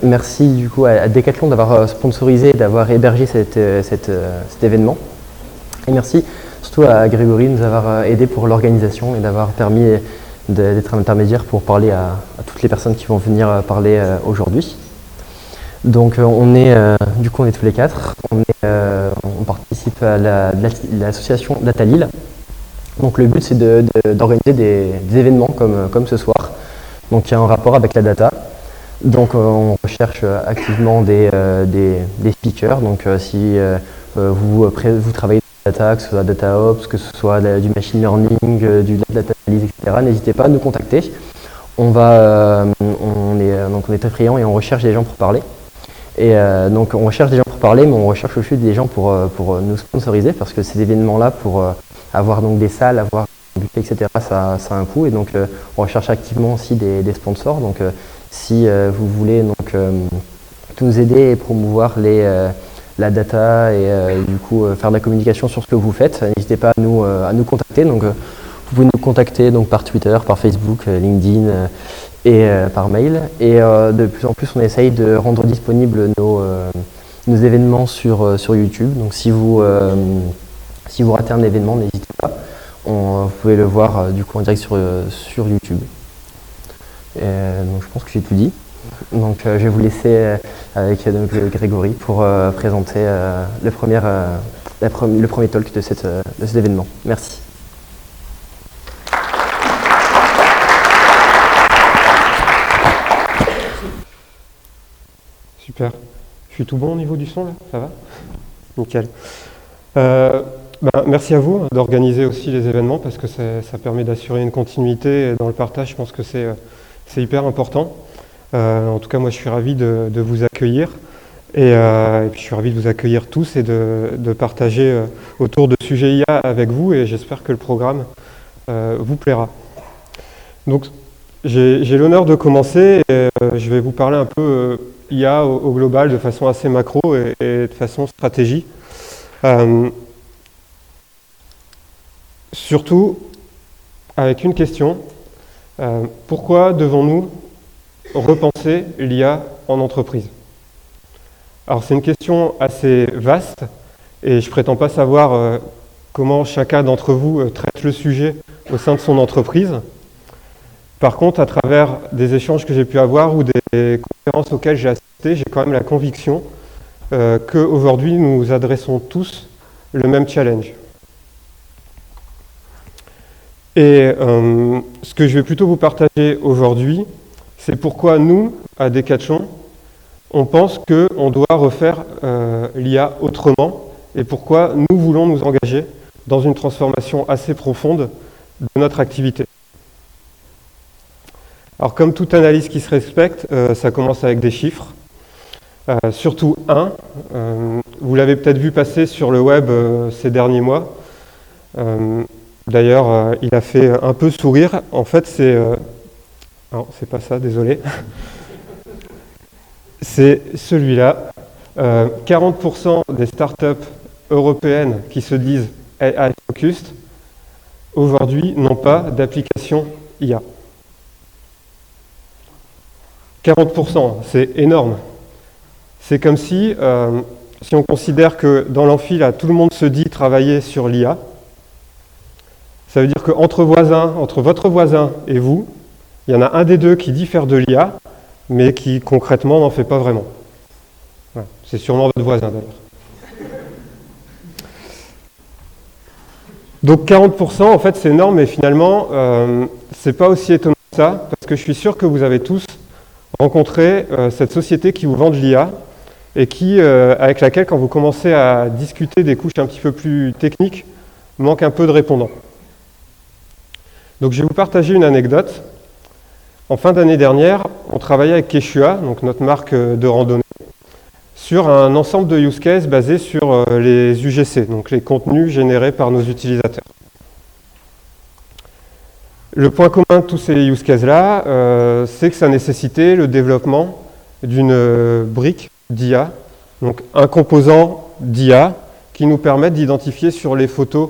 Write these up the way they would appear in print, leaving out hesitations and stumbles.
merci du coup à Decathlon d'avoir sponsorisé et d'avoir hébergé cet événement. Et merci surtout à Grégory de nous avoir aidé pour l'organisation et d'avoir permis d'être un intermédiaire pour parler à toutes les personnes qui vont venir parler aujourd'hui. Donc on est tous les quatre, on participe à l'association Data Lille. Donc le but c'est d'organiser des événements comme ce soir, donc il y a un rapport avec la data. Donc on recherche activement des speakers, donc si vous travaillez dans la data, que ce soit DataOps, que ce soit du machine learning, du data analyse, etc., n'hésitez pas à nous contacter. On est très friands et on recherche des gens pour parler. Et donc on recherche des gens pour parler, mais on recherche aussi des gens pour nous sponsoriser, parce que ces événements-là, pour avoir donc des salles, avoir des buffets, etc., ça a un coût. Et donc on recherche activement aussi des sponsors. Donc si vous voulez nous aider et promouvoir la data et du coup faire de la communication sur ce que vous faites, n'hésitez pas à nous contacter. Donc vous pouvez nous contacter par Twitter, par Facebook, LinkedIn et par mail. Et de plus en plus, on essaye de rendre disponibles nos événements sur YouTube. Donc si vous ratez un événement, n'hésitez pas. Vous pouvez le voir du coup en direct sur YouTube. Donc je pense que j'ai tout dit. Donc je vais vous laisser avec Grégory pour présenter le premier talk de cet événement. Merci. Super. Je suis tout bon au niveau du son là? Ça va? Nickel. Merci à vous d'organiser aussi les événements, parce que ça permet d'assurer une continuité dans le partage. Je pense que c'est hyper important. En tout cas, moi je suis ravi de vous accueillir et puis je suis ravi de vous accueillir tous et de partager autour de sujets IA avec vous, et j'espère que le programme vous plaira. Donc j'ai l'honneur de commencer et je vais vous parler un peu IA au global, de façon assez macro et de façon stratégie. Surtout avec une question, pourquoi devons-nous repenser l'IA en entreprise? Alors c'est une question assez vaste et je ne prétends pas savoir comment chacun d'entre vous traite le sujet au sein de son entreprise. Par contre, à travers des échanges que j'ai pu avoir ou des conférences auxquelles j'ai assisté, j'ai quand même la conviction qu'aujourd'hui nous adressons tous le même challenge. Et ce que je vais plutôt vous partager aujourd'hui, c'est pourquoi nous, à Decathlon, on pense qu'on doit refaire l'IA autrement et pourquoi nous voulons nous engager dans une transformation assez profonde de notre activité. Alors comme toute analyse qui se respecte, ça commence avec des chiffres. Surtout un, vous l'avez peut-être vu passer sur le web ces derniers mois. D'ailleurs, il a fait un peu sourire. En fait, non, c'est pas ça, désolé. C'est celui-là. 40% des startups européennes qui se disent AI focused, aujourd'hui, n'ont pas d'application IA. 40%, c'est énorme. C'est comme si on considère que dans l'amphi, là, tout le monde se dit travailler sur l'IA, ça veut dire qu'entre votre voisin et vous, il y en a un des deux qui dit faire de l'IA, mais qui concrètement n'en fait pas vraiment. Voilà. C'est sûrement votre voisin d'ailleurs. Donc 40%, en fait, c'est énorme, mais finalement, c'est pas aussi étonnant que ça, parce que je suis sûr que vous avez tous rencontré cette société qui vous vend de l'IA et avec laquelle, quand vous commencez à discuter des couches un petit peu plus techniques, manque un peu de répondants. Donc je vais vous partager une anecdote. En fin d'année dernière, on travaillait avec Quechua, donc notre marque de randonnée, sur un ensemble de use cases basés sur les UGC, donc les contenus générés par nos utilisateurs. Le point commun de tous ces use cases-là, c'est que ça nécessitait le développement d'une brique d'IA, donc un composant d'IA qui nous permet d'identifier sur les photos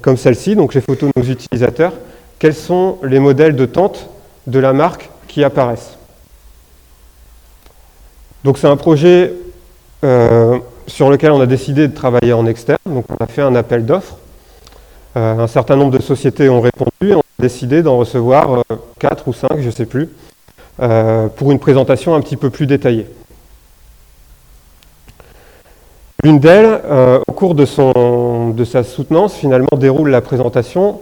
comme celle-ci, donc les photos de nos utilisateurs, quels sont les modèles de tente de la marque qui apparaissent. Donc c'est un projet sur lequel on a décidé de travailler en externe. Donc on a fait un appel d'offres. Un certain nombre de sociétés ont répondu et on a décidé d'en recevoir 4 ou 5, je ne sais plus, pour une présentation un petit peu plus détaillée. L'une d'elles, au cours de sa soutenance, finalement déroule la présentation,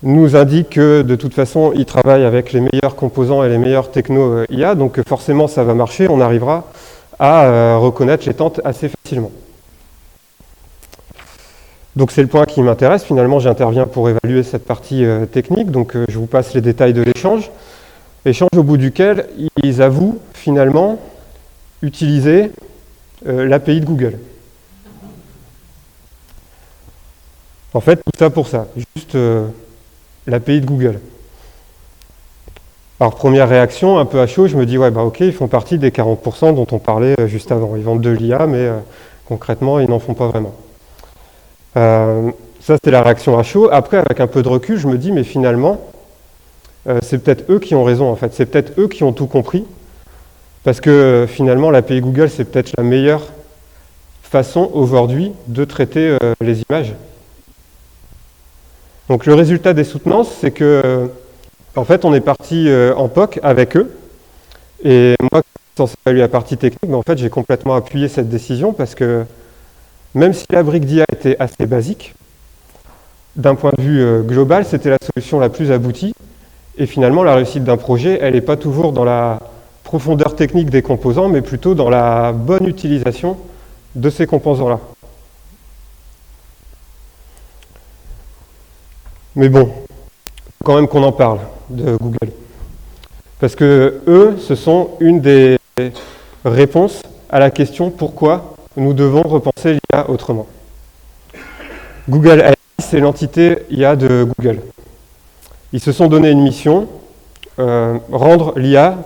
nous indique que de toute façon, il travaille avec les meilleurs composants et les meilleurs technos IA, donc forcément ça va marcher, on arrivera à reconnaître les tentes assez facilement. Donc c'est le point qui m'intéresse, finalement j'interviens pour évaluer cette partie technique, donc je vous passe les détails de l'échange. Échange au bout duquel ils avouent finalement utiliser l'API de Google. En fait, tout ça pour ça, juste l'API de Google. Alors, première réaction, un peu à chaud, je me dis, ouais, bah ok, ils font partie des 40% dont on parlait juste avant. Ils vendent de l'IA, mais concrètement, ils n'en font pas vraiment. Ça, c'était la réaction à chaud. Après, avec un peu de recul, je me dis, mais finalement, c'est peut-être eux qui ont raison, en fait. C'est peut-être eux qui ont tout compris. Parce que finalement, l'API Google, c'est peut-être la meilleure façon aujourd'hui de traiter les images. Donc le résultat des soutenances, c'est que en fait, on est parti en POC avec eux. Et moi, sans savoir la partie technique, mais en fait, j'ai complètement appuyé cette décision parce que même si la brique d'IA était assez basique, d'un point de vue global, c'était la solution la plus aboutie. Et finalement, la réussite d'un projet, elle n'est pas toujours dans la profondeur technique des composants, mais plutôt dans la bonne utilisation de ces composants-là. Mais bon, faut quand même qu'on en parle de Google. Parce que eux, ce sont une des réponses à la question pourquoi nous devons repenser l'IA autrement. Google AI, c'est l'entité IA de Google. Ils se sont donné une mission, rendre l'IA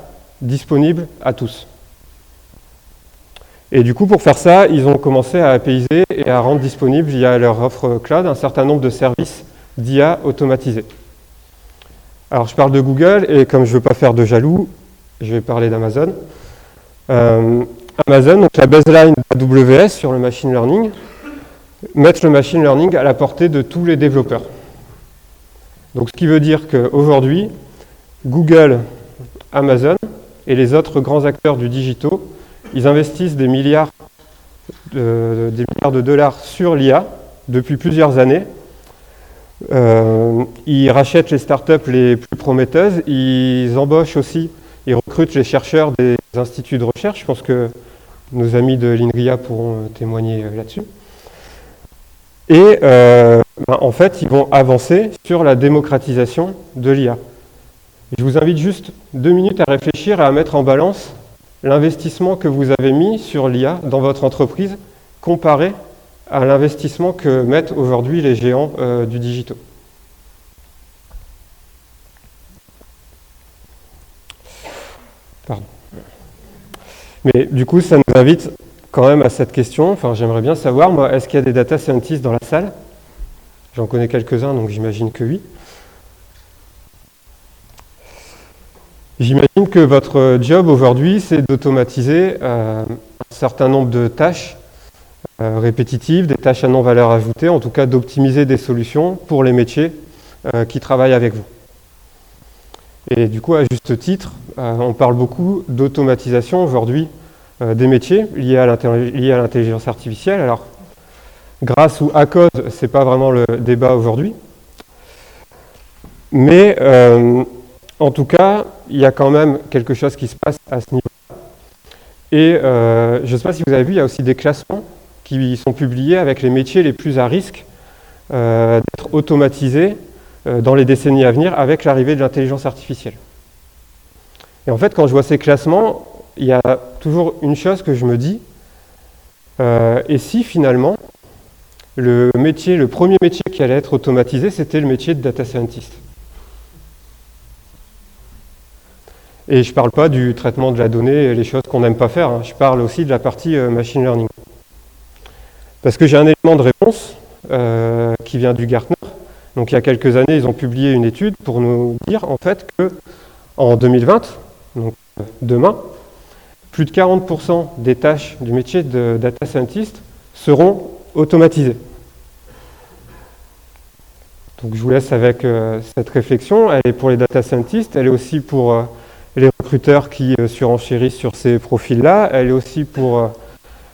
disponible à tous. Et du coup, pour faire ça, ils ont commencé à APIser et à rendre disponible via leur offre cloud un certain nombre de services d'IA automatisés. Alors, je parle de Google et comme je ne veux pas faire de jaloux, je vais parler d'Amazon. Amazon, donc la baseline AWS sur le machine learning, mettre le machine learning à la portée de tous les développeurs. Donc, ce qui veut dire qu'aujourd'hui, Google, Amazon et les autres grands acteurs du digital, ils investissent des milliards de dollars sur l'IA depuis plusieurs années. Ils rachètent les startups les plus prometteuses, ils embauchent aussi, ils recrutent les chercheurs des instituts de recherche. Je pense que nos amis de l'INRIA pourront témoigner là-dessus. Et en fait, ils vont avancer sur la démocratisation de l'IA. Je vous invite juste 2 minutes à réfléchir et à mettre en balance l'investissement que vous avez mis sur l'IA dans votre entreprise comparé à l'investissement que mettent aujourd'hui les géants du digital. Pardon. Mais du coup, ça nous invite quand même à cette question. Enfin, j'aimerais bien savoir, moi, est-ce qu'il y a des data scientists dans la salle? J'en connais quelques-uns, donc j'imagine que oui. J'imagine que votre job aujourd'hui, c'est d'automatiser un certain nombre de tâches répétitives, des tâches à non-valeur ajoutée, en tout cas d'optimiser des solutions pour les métiers qui travaillent avec vous. Et du coup, à juste titre, on parle beaucoup d'automatisation aujourd'hui des métiers liés à l'intelligence artificielle. Alors, grâce ou à cause, ce n'est pas vraiment le débat aujourd'hui. Mais en tout cas, il y a quand même quelque chose qui se passe à ce niveau-là. Et je ne sais pas si vous avez vu, il y a aussi des classements qui sont publiés avec les métiers les plus à risque d'être automatisés dans les décennies à venir avec l'arrivée de l'intelligence artificielle. Et en fait, quand je vois ces classements, il y a toujours une chose que je me dis, et si finalement, le premier métier qui allait être automatisé, c'était le métier de data scientist. Et je ne parle pas du traitement de la donnée et les choses qu'on n'aime pas faire, hein. Je parle aussi de la partie machine learning. Parce que j'ai un élément de réponse qui vient du Gartner. Donc il y a quelques années, ils ont publié une étude pour nous dire en fait qu'en 2020, donc demain, plus de 40% des tâches du métier de data scientist seront automatisées. Donc je vous laisse avec cette réflexion. Elle est pour les data scientists, elle est aussi pour les recruteurs qui surenchérissent sur ces profils-là, elle est aussi pour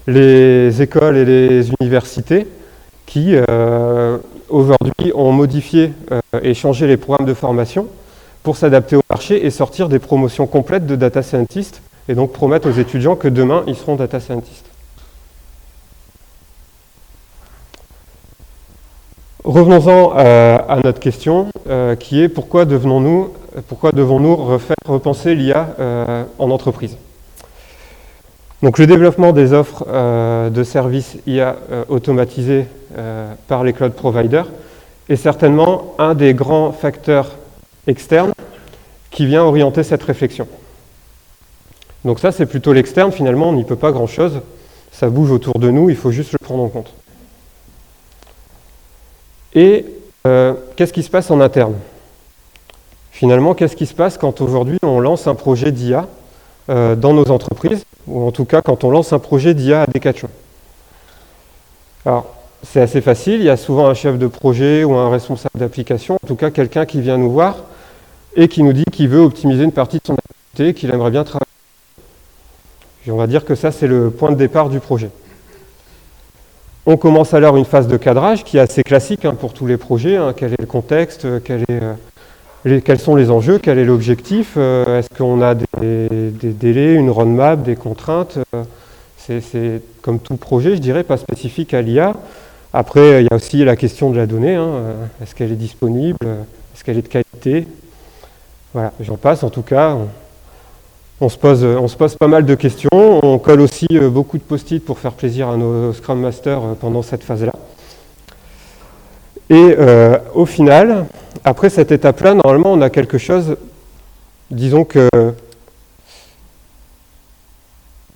les écoles et les universités qui aujourd'hui ont modifié et changé les programmes de formation pour s'adapter au marché et sortir des promotions complètes de data scientists et donc promettre aux étudiants que demain ils seront data scientists. Revenons-en à notre question qui est pourquoi devons-nous repenser l'IA en entreprise. Donc le développement des offres de services IA automatisés par les cloud providers est certainement un des grands facteurs externes qui vient orienter cette réflexion. Donc ça, c'est plutôt l'externe, finalement, on n'y peut pas grand-chose. Ça bouge autour de nous, il faut juste le prendre en compte. Et qu'est-ce qui se passe en interne? Finalement, qu'est-ce qui se passe quand aujourd'hui on lance un projet d'IA dans nos entreprises, ou en tout cas quand on lance un projet d'IA à Decathlon? Alors, c'est assez facile, il y a souvent un chef de projet ou un responsable d'application, en tout cas quelqu'un qui vient nous voir et qui nous dit qu'il veut optimiser une partie de son activité, qu'il aimerait bien travailler. Et on va dire que ça, c'est le point de départ du projet. On commence alors une phase de cadrage qui est assez classique pour tous les projets. Quel est le contexte, quels sont les enjeux, quel est l'objectif, est-ce qu'on a des délais, une roadmap, des contraintes. C'est comme tout projet, je dirais, pas spécifique à l'IA. Après, il y a aussi la question de la donnée. Est-ce qu'elle est disponible? Est-ce qu'elle est de qualité? Voilà, j'en passe. En tout cas, on se pose pas mal de questions. On colle aussi beaucoup de post-it pour faire plaisir à nos Scrum Masters pendant cette phase-là. Et au final, après cette étape-là, normalement, on a quelque chose, disons que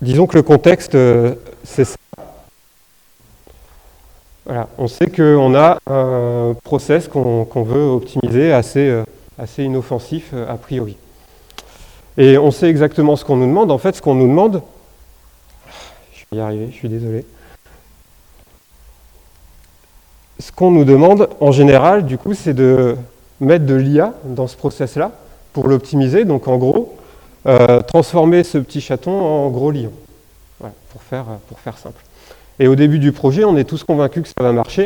le contexte, c'est ça. Voilà, on sait qu'on a un process qu'on veut optimiser assez inoffensif a priori. Et on sait exactement ce qu'on nous demande. En fait, ce qu'on nous demande, je vais y arriver, je suis désolé. Ce qu'on nous demande, en général, du coup, c'est de mettre de l'IA dans ce process-là pour l'optimiser. Donc, en gros, transformer ce petit chaton en gros lion. Voilà, pour faire simple. Et au début du projet, on est tous convaincus que ça va marcher.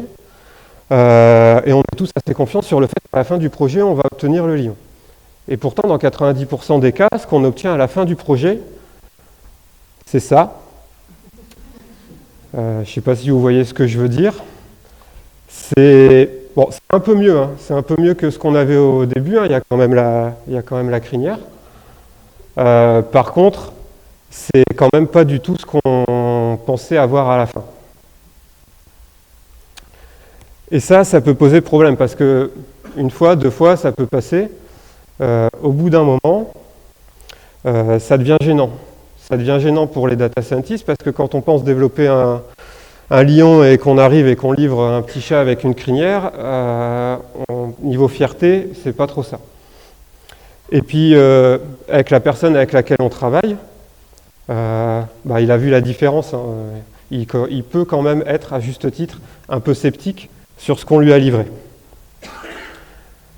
Et on est tous assez confiants sur le fait qu'à la fin du projet, on va obtenir le lion. Et pourtant, dans 90% des cas, ce qu'on obtient à la fin du projet, c'est ça. Je ne sais pas si vous voyez ce que je veux dire. C'est un peu mieux. C'est un peu mieux que ce qu'on avait au début. Il y a quand même la crinière. Par contre, c'est quand même pas du tout ce qu'on pensait avoir à la fin. Et ça peut poser problème parce que une fois, deux fois, ça peut passer. Au bout d'un moment, ça devient gênant. Ça devient gênant pour les data scientists parce que quand on pense développer un lion et qu'on arrive et qu'on livre un petit chat avec une crinière, niveau fierté, c'est pas trop ça. Et puis, avec la personne avec laquelle on travaille, il a vu la différence. Il peut quand même être, à juste titre, un peu sceptique sur ce qu'on lui a livré.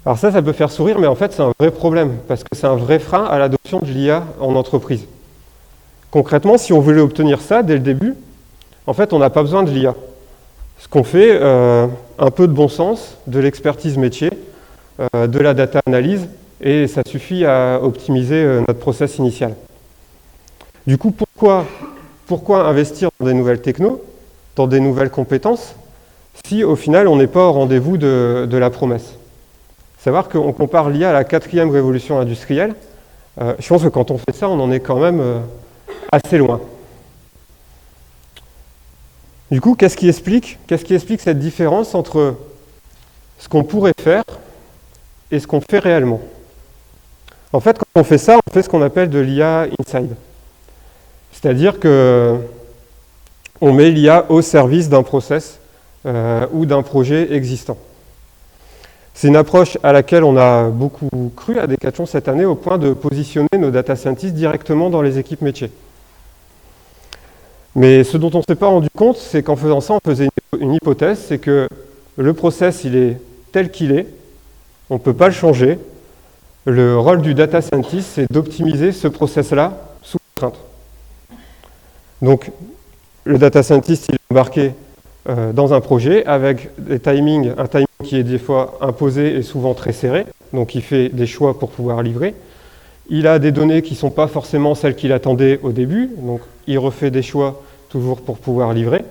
Alors ça peut faire sourire, mais en fait, c'est un vrai problème, parce que c'est un vrai frein à l'adoption de l'IA en entreprise. Concrètement, si on voulait obtenir ça dès le début, en fait, on n'a pas besoin de l'IA. Ce qu'on fait, un peu de bon sens, de l'expertise métier, de la data analyse, et ça suffit à optimiser notre process initial. Du coup, pourquoi investir dans des nouvelles technos, dans des nouvelles compétences, si au final on n'est pas au rendez-vous de la promesse? Savoir qu'on compare l'IA à la 4e révolution industrielle, je pense que quand on fait ça, on en est quand même assez loin. Du coup, qu'est-ce qui explique cette différence entre ce qu'on pourrait faire et ce qu'on fait réellement? En fait, quand on fait ça, on fait ce qu'on appelle de l'IA inside. C'est-à-dire qu'on met l'IA au service d'un process ou d'un projet existant. C'est une approche à laquelle on a beaucoup cru à Decathlon cette année au point de positionner nos data scientists directement dans les équipes métiers. Mais ce dont on ne s'est pas rendu compte, c'est qu'en faisant ça, on faisait une hypothèse, c'est que le process, il est tel qu'il est, on ne peut pas le changer. Le rôle du data scientist, c'est d'optimiser ce process-là sous contrainte. Donc, le data scientist, il est embarqué dans un projet avec un timing qui est des fois imposé et souvent très serré, donc il fait des choix pour pouvoir livrer. Il a des données qui ne sont pas forcément celles qu'il attendait au début, donc il refait des choix toujours pour pouvoir livrer.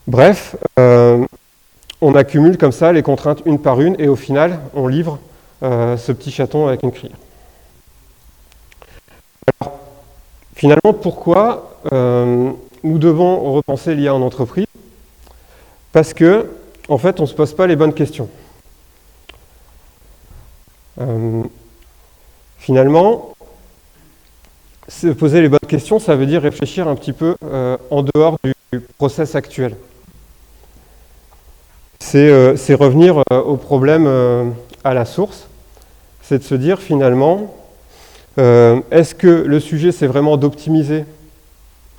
Bref, on accumule comme ça les contraintes une par une et au final, on livre ce petit chaton avec une criée. Alors, finalement, pourquoi nous devons repenser l'IA en entreprise? Parce que, en fait, on ne se pose pas les bonnes questions. Finalement, se poser les bonnes questions, ça veut dire réfléchir un petit peu en dehors du process actuel. C'est revenir au problème à la source, c'est de se dire finalement, est-ce que le sujet c'est vraiment d'optimiser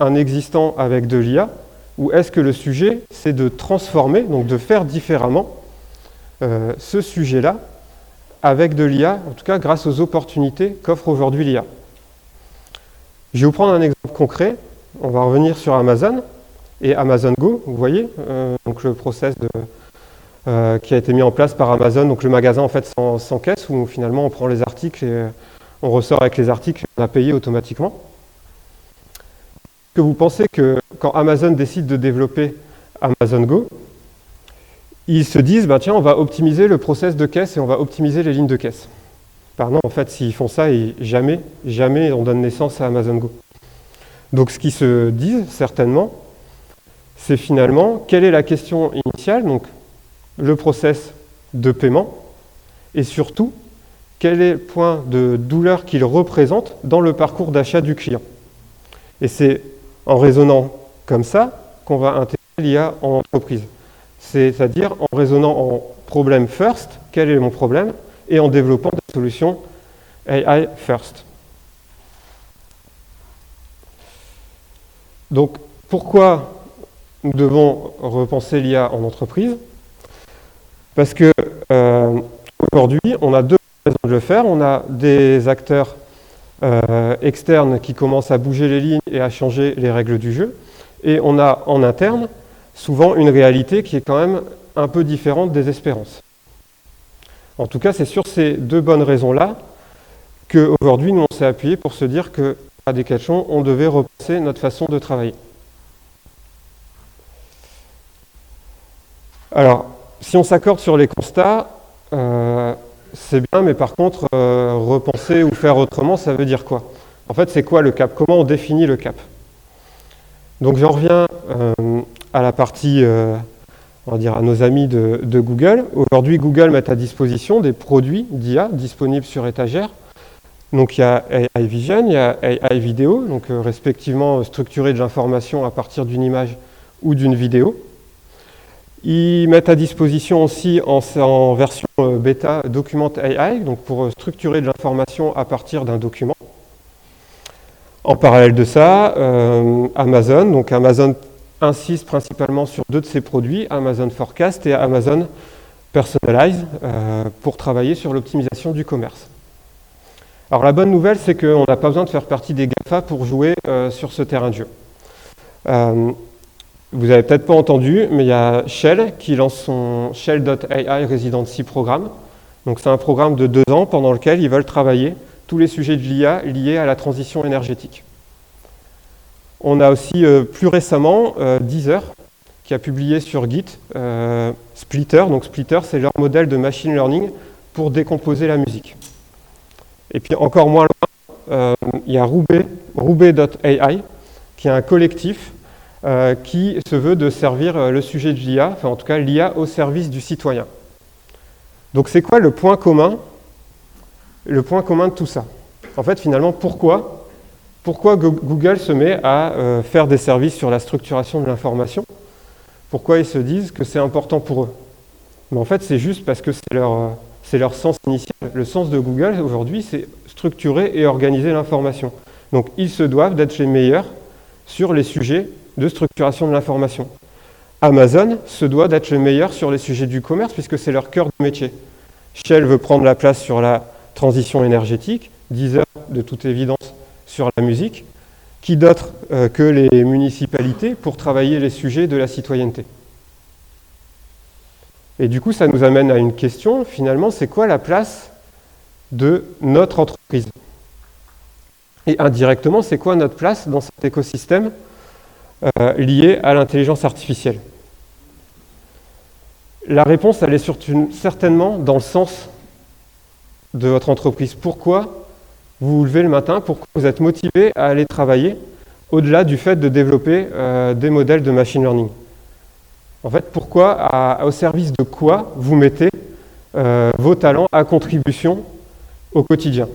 un existant avec de l'IA, ou est-ce que le sujet c'est de transformer, donc de faire différemment ce sujet-là avec de l'IA, en tout cas grâce aux opportunités qu'offre aujourd'hui l'IA. Je vais vous prendre un exemple concret. On va revenir sur Amazon et Amazon Go, vous voyez, donc le process qui a été mis en place par Amazon, donc le magasin en fait sans caisse, où finalement on prend les articles et on ressort avec les articles et on a payé automatiquement. Est-ce que vous pensez que quand Amazon décide de développer Amazon Go, ils se disent, tiens, on va optimiser le process de caisse et on va optimiser les lignes de caisse. Non, en fait, s'ils font ça, jamais on donne naissance à Amazon Go. Donc, ce qu'ils se disent, certainement, c'est finalement, quelle est la question initiale, donc le process de paiement, et surtout, quel est le point de douleur qu'il représente dans le parcours d'achat du client. Et c'est en raisonnant comme ça qu'on va intégrer l'IA en entreprise. C'est-à-dire en raisonnant en problème first, quel est mon problème, et en développant des solutions AI first. Donc, pourquoi nous devons repenser l'IA en entreprise? Parce que aujourd'hui, on a deux raisons de le faire. On a des acteurs externes qui commencent à bouger les lignes et à changer les règles du jeu. Et on a en interne souvent une réalité qui est quand même un peu différente des espérances. En tout cas, c'est sur ces deux bonnes raisons-là qu'aujourd'hui, nous, on s'est appuyé pour se dire qu'à Decathlon, on devait repenser notre façon de travailler. Alors, si on s'accorde sur les constats, c'est bien, mais par contre, repenser ou faire autrement, ça veut dire quoi? En fait, c'est quoi le cap? Comment on définit le cap? Donc, j'en reviens à la partie, on va dire, à nos amis de Google. Aujourd'hui, Google met à disposition des produits d'IA disponibles sur étagère. Donc, il y a AI Vision, il y a AI Vidéo, donc respectivement structurer de l'information à partir d'une image ou d'une vidéo. Ils mettent à disposition aussi en version bêta Document AI, donc pour structurer de l'information à partir d'un document. En parallèle de ça, Amazon, donc Amazon insiste principalement sur deux de ses produits, Amazon Forecast et Amazon Personalize, pour travailler sur l'optimisation du commerce. Alors la bonne nouvelle, c'est qu'on n'a pas besoin de faire partie des GAFA pour jouer sur ce terrain de jeu. Vous n'avez peut-être pas entendu, mais il y a Shell qui lance son Shell.ai Residency Programme. Donc c'est un programme de 2 ans pendant lequel ils veulent travailler tous les sujets de l'IA liés à la transition énergétique. On a aussi plus récemment Deezer qui a publié sur Git Splitter. Donc Splitter, c'est leur modèle de machine learning pour décomposer la musique. Et puis encore moins loin, il y a Roubaix.ai qui est un collectif qui se veut de servir le sujet de l'IA, enfin en tout cas l'IA au service du citoyen. Donc c'est quoi le point commun de tout ça? En fait, finalement, pourquoi Google se met à faire des services sur la structuration de l'information? Pourquoi ils se disent que c'est important pour eux? Mais en fait, c'est juste parce que c'est leur sens initial. Le sens de Google aujourd'hui, c'est structurer et organiser l'information. Donc ils se doivent d'être les meilleurs sur les sujets de structuration de l'information. Amazon se doit d'être le meilleur sur les sujets du commerce puisque c'est leur cœur de métier. Shell veut prendre la place sur la transition énergétique, Deezer, de toute évidence, sur la musique. Qui d'autre que les municipalités pour travailler les sujets de la citoyenneté? Et du coup, ça nous amène à une question, finalement, c'est quoi la place de notre entreprise? Et indirectement, c'est quoi notre place dans cet écosystème lié à l'intelligence artificielle? La réponse, elle est certainement dans le sens de votre entreprise. Pourquoi vous vous levez le matin, pourquoi vous êtes motivé à aller travailler au-delà du fait de développer des modèles de machine learning? En fait, pourquoi, au service de quoi vous mettez vos talents à contribution au quotidien?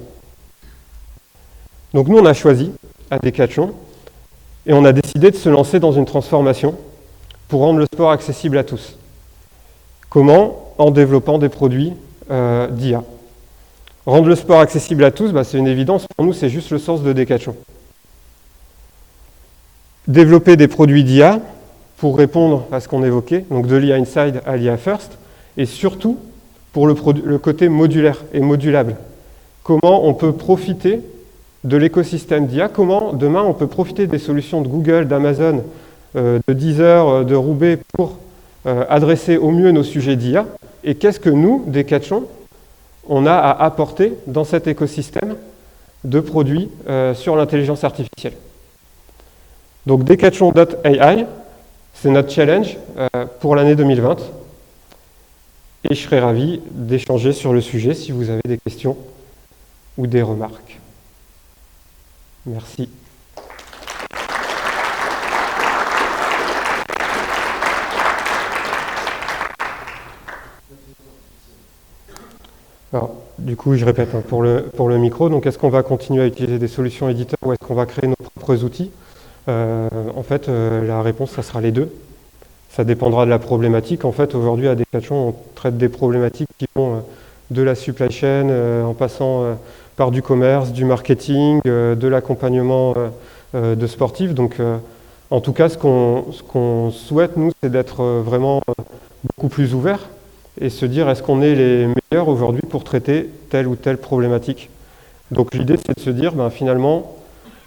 Donc nous, on a choisi, à Decathlon, et on a décidé de se lancer dans une transformation pour rendre le sport accessible à tous. Comment? En développant des produits d'IA. Rendre le sport accessible à tous, c'est une évidence. Pour nous, c'est juste le sens de Decathlon. Développer des produits d'IA pour répondre à ce qu'on évoquait, donc de l'IA Inside à l'IA First, et surtout pour le côté modulaire et modulable. Comment on peut profiter de l'écosystème d'IA, comment demain on peut profiter des solutions de Google, d'Amazon, de Deezer, de Roubaix pour adresser au mieux nos sujets d'IA, et qu'est-ce que nous, Decathlon, on a à apporter dans cet écosystème de produits sur l'intelligence artificielle. Donc Decathlon.ai, c'est notre challenge pour l'année 2020. Et je serai ravi d'échanger sur le sujet si vous avez des questions ou des remarques. Merci. Alors, du coup, je répète pour le micro, donc est-ce qu'on va continuer à utiliser des solutions éditeurs ou est-ce qu'on va créer nos propres outils? En fait, la réponse, ça sera les deux. Ça dépendra de la problématique. En fait, aujourd'hui, à Decathlon, on traite des problématiques qui vont de la supply chain, en passant par du commerce, du marketing, de l'accompagnement de sportifs. Donc, en tout cas, ce qu'on souhaite, nous, c'est d'être vraiment beaucoup plus ouvert et se dire est-ce qu'on est les meilleurs aujourd'hui pour traiter telle ou telle problématique. Donc l'idée c'est de se dire finalement,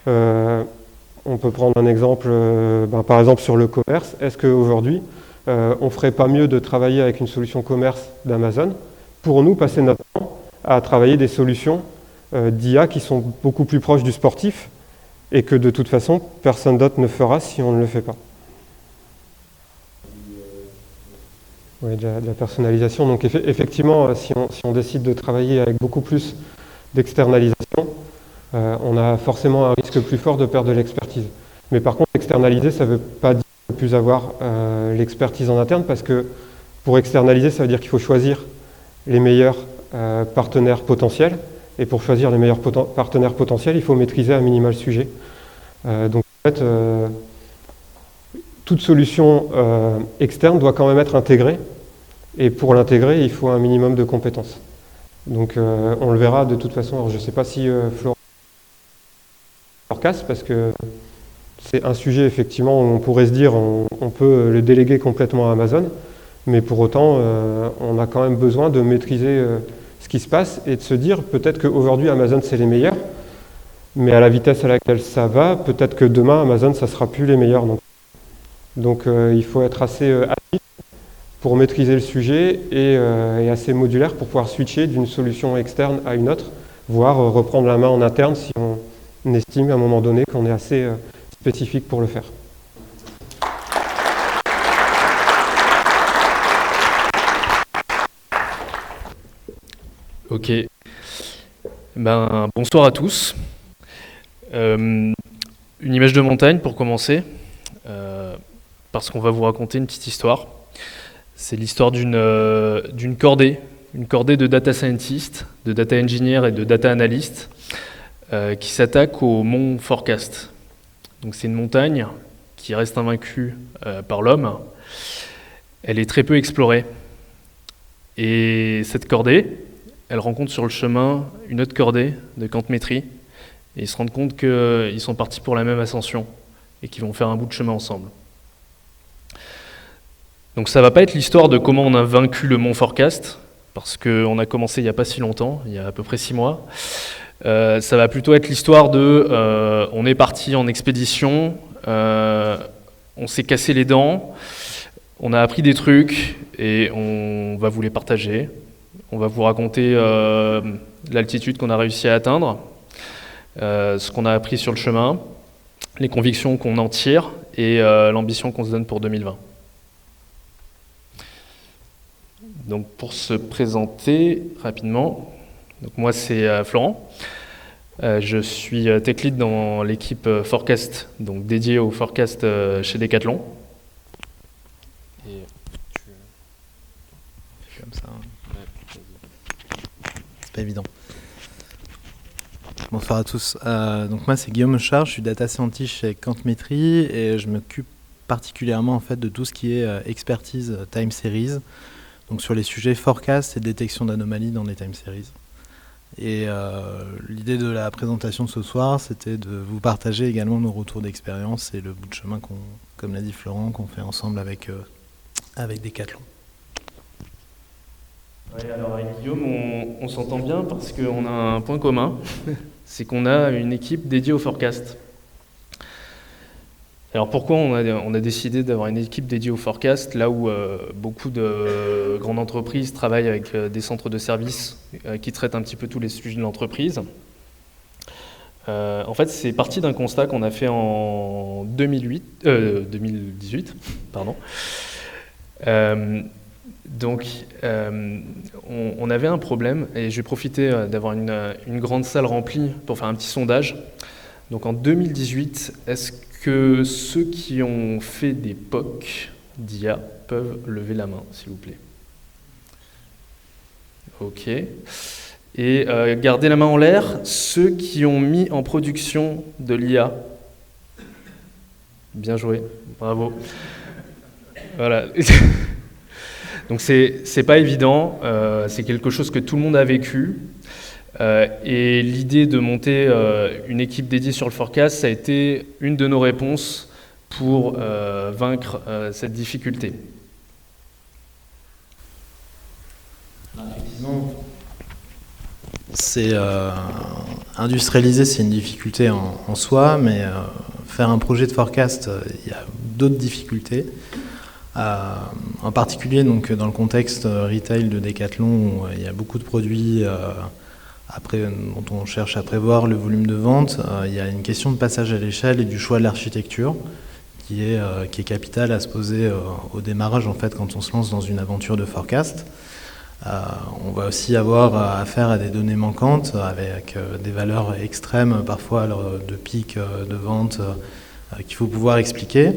on peut prendre un exemple, par exemple sur le commerce, est-ce qu'aujourd'hui on ne ferait pas mieux de travailler avec une solution commerce d'Amazon pour nous passer notre temps à travailler des solutions d'IA qui sont beaucoup plus proches du sportif et que de toute façon personne d'autre ne fera si on ne le fait pas. Oui, de la personnalisation. Donc effectivement, si on décide de travailler avec beaucoup plus d'externalisation, on a forcément un risque plus fort de perdre de l'expertise. Mais par contre, externaliser, ça ne veut pas dire ne plus avoir l'expertise en interne, parce que pour externaliser, ça veut dire qu'il faut choisir les meilleurs partenaires potentiels. Et pour choisir les meilleurs partenaires potentiels, il faut maîtriser un minima le sujet. Donc en fait, toute solution externe doit quand même être intégrée. Et pour l'intégrer, il faut un minimum de compétences. Donc on le verra de toute façon. Alors, je ne sais pas si Florent casse, parce que c'est un sujet effectivement où on pourrait se dire on peut le déléguer complètement à Amazon, mais pour autant on a quand même besoin de maîtriser ce qui se passe et de se dire peut-être qu'aujourd'hui Amazon c'est les meilleurs, mais à la vitesse à laquelle ça va, peut-être que demain Amazon ça sera plus les meilleurs. Donc il faut être assez actif pour maîtriser le sujet et assez modulaire pour pouvoir switcher d'une solution externe à une autre, voire reprendre la main en interne si on estime à un moment donné qu'on est assez spécifique pour le faire. Ok. Bonsoir à tous. Une image de montagne pour commencer, parce qu'on va vous raconter une petite histoire. C'est l'histoire d'une cordée de data scientists, de data engineers et de data analysts qui s'attaque au mont Forecast. Donc c'est une montagne qui reste invaincue par l'homme. Elle est très peu explorée. Et cette cordée, elle rencontre sur le chemin une autre cordée de Cantmétrie. Et ils se rendent compte qu'ils sont partis pour la même ascension, et qui vont faire un bout de chemin ensemble. Donc ça ne va pas être l'histoire de comment on a vaincu le mont Forecast, parce qu'on a commencé il n'y a pas si longtemps, il y a à peu près 6 mois. Ça va plutôt être l'histoire de on est parti en expédition, on s'est cassé les dents, on a appris des trucs et on va vous les partager. On va vous raconter l'altitude qu'on a réussi à atteindre, ce qu'on a appris sur le chemin, les convictions qu'on en tire et l'ambition qu'on se donne pour 2020. Donc pour se présenter rapidement, donc moi c'est Florent, je suis tech lead dans l'équipe Forecast, donc dédiée au Forecast chez Decathlon. Et tu fais comme ça. C'est pas évident. Bonsoir à tous. Donc moi c'est Guillaume Char, je suis data scientist chez Quantmetry et je m'occupe particulièrement en fait de tout ce qui est expertise time series. Donc sur les sujets forecast et détection d'anomalies dans les time series. Et l'idée de la présentation de ce soir, c'était de vous partager également nos retours d'expérience et le bout de chemin comme l'a dit Florent, qu'on fait ensemble avec Decathlon. Ouais, alors avec Guillaume, on s'entend bien parce qu'on a un point commun, c'est qu'on a une équipe dédiée au forecast. Alors pourquoi on a décidé d'avoir une équipe dédiée au forecast, là où beaucoup de grandes entreprises travaillent avec des centres de services qui traitent un petit peu tous les sujets de l'entreprise. En fait, c'est parti d'un constat qu'on a fait en 2018. Pardon. Donc, on avait un problème, et j'ai profité d'avoir une grande salle remplie pour faire un petit sondage. Donc en 2018, est-ce que ceux qui ont fait des POC d'IA peuvent lever la main, s'il vous plaît? Ok. Et gardez la main en l'air, ceux qui ont mis en production de l'IA. Bien joué, bravo. Voilà. Donc c'est pas évident, c'est quelque chose que tout le monde a vécu. Et l'idée de monter une équipe dédiée sur le forecast, ça a été une de nos réponses pour vaincre cette difficulté. Effectivement, industrialiser, c'est une difficulté en soi, mais faire un projet de forecast, il y a d'autres difficultés. En particulier donc, dans le contexte retail de Decathlon, où il y a beaucoup de produits dont on cherche à prévoir le volume de vente, il y a une question de passage à l'échelle et du choix de l'architecture qui est capitale à se poser au démarrage en fait, quand on se lance dans une aventure de forecast. On va aussi avoir affaire à des données manquantes avec des valeurs extrêmes, parfois de pics de vente qu'il faut pouvoir expliquer.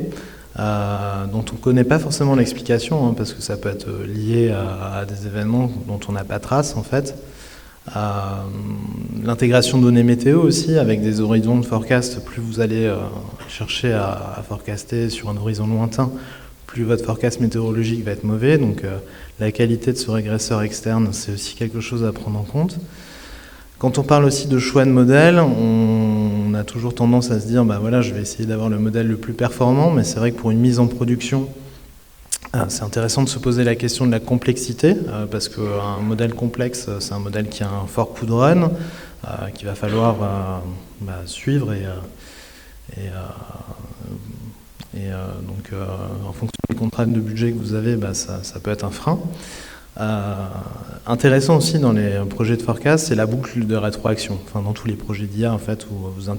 Dont on ne connaît pas forcément l'explication, parce que ça peut être lié à des événements dont on n'a pas trace en fait. L'intégration de données météo aussi, avec des horizons de forecast, plus vous allez chercher à forecaster sur un horizon lointain, plus votre forecast météorologique va être mauvais, donc la qualité de ce régresseur externe, c'est aussi quelque chose à prendre en compte. Quand on parle aussi de choix de modèle, on a toujours tendance à se dire voilà, je vais essayer d'avoir le modèle le plus performant, mais c'est vrai que pour une mise en production, c'est intéressant de se poser la question de la complexité, parce qu'un modèle complexe, c'est un modèle qui a un fort coût de run, qu'il va falloir suivre donc en fonction des contraintes de budget que vous avez, ça peut être un frein. Intéressant aussi dans les projets de forecast, c'est la boucle de rétroaction. Enfin, dans tous les projets d'IA en fait, où vous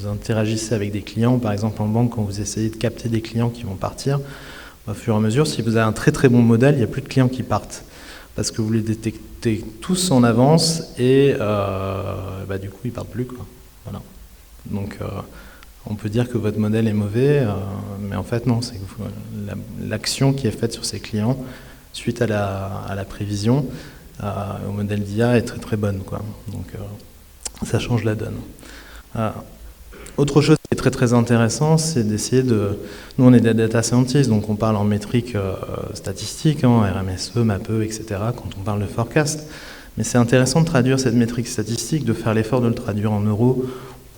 interagissez avec des clients, par exemple en banque, quand vous essayez de capter des clients qui vont partir, au fur et à mesure, si vous avez un très très bon modèle, il n'y a plus de clients qui partent. Parce que vous les détectez tous en avance et du coup ils ne partent plus, quoi. Voilà. Donc on peut dire que votre modèle est mauvais, mais en fait non, c'est l'action qui est faite sur ces clients suite à la prévision au modèle d'IA est très très bonne, quoi. Donc ça change la donne. Autre chose qui est très très intéressant, c'est d'essayer de... Nous on est des data scientists, donc on parle en métriques statistiques, RMSE, MAPE, etc. quand on parle de forecast. Mais c'est intéressant de traduire cette métrique statistique, de faire l'effort de le traduire en euros,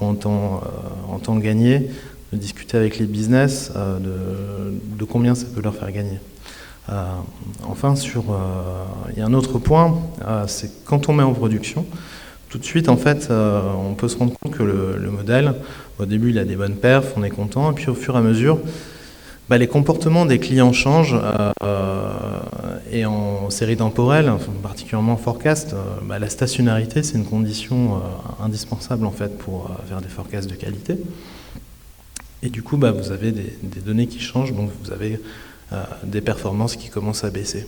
en temps gagné, de discuter avec les business de combien ça peut leur faire gagner. Enfin, il y a un autre point, c'est quand on met en production, tout de suite, en fait, on peut se rendre compte que le modèle, au début, il a des bonnes perfs, on est content, et puis au fur et à mesure, les comportements des clients changent, et en série temporelle, particulièrement en forecast, la stationnarité, c'est une condition indispensable, en fait, pour faire des forecasts de qualité. Et du coup, vous avez des données qui changent, donc vous avez des performances qui commencent à baisser.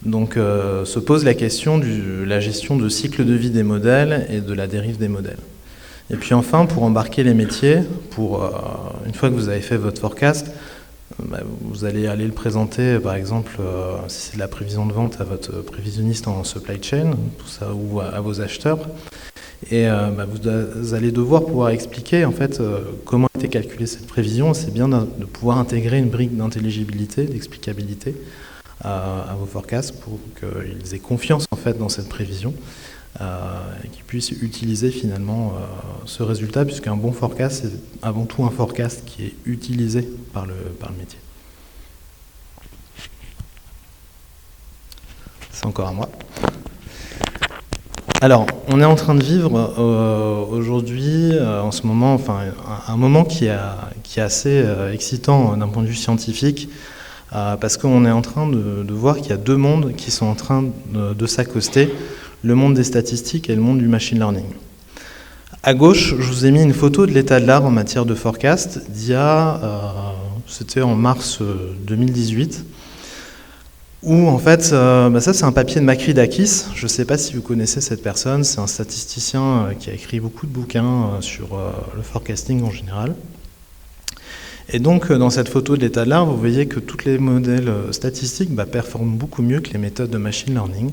Donc se pose la question de la gestion de cycle de vie des modèles et de la dérive des modèles. Et puis enfin, pour embarquer les métiers, une fois que vous avez fait votre forecast, vous allez aller le présenter, par exemple, si c'est de la prévision de vente, à votre prévisionniste en supply chain, tout ça, ou à vos acheteurs. Et vous allez devoir pouvoir expliquer en fait comment a été calculée cette prévision. C'est bien de pouvoir intégrer une brique d'intelligibilité, d'explicabilité à vos forecasts pour qu'ils aient confiance en fait dans cette prévision et qu'ils puissent utiliser finalement ce résultat, puisqu'un bon forecast, c'est avant tout un forecast qui est utilisé par le métier. C'est encore à moi. Alors, on est en train de vivre aujourd'hui, en ce moment, un moment qui est assez excitant d'un point de vue scientifique, parce qu'on est en train de voir qu'il y a deux mondes qui sont en train de s'accoster, le monde des statistiques et le monde du machine learning. À gauche, je vous ai mis une photo de l'état de l'art en matière de forecast c'était en mars 2018, où en fait, ça c'est un papier de Makridakis. Je ne sais pas si vous connaissez cette personne, c'est un statisticien qui a écrit beaucoup de bouquins sur le forecasting en général. Et donc, dans cette photo de l'état de l'art, vous voyez que tous les modèles statistiques performent beaucoup mieux que les méthodes de machine learning.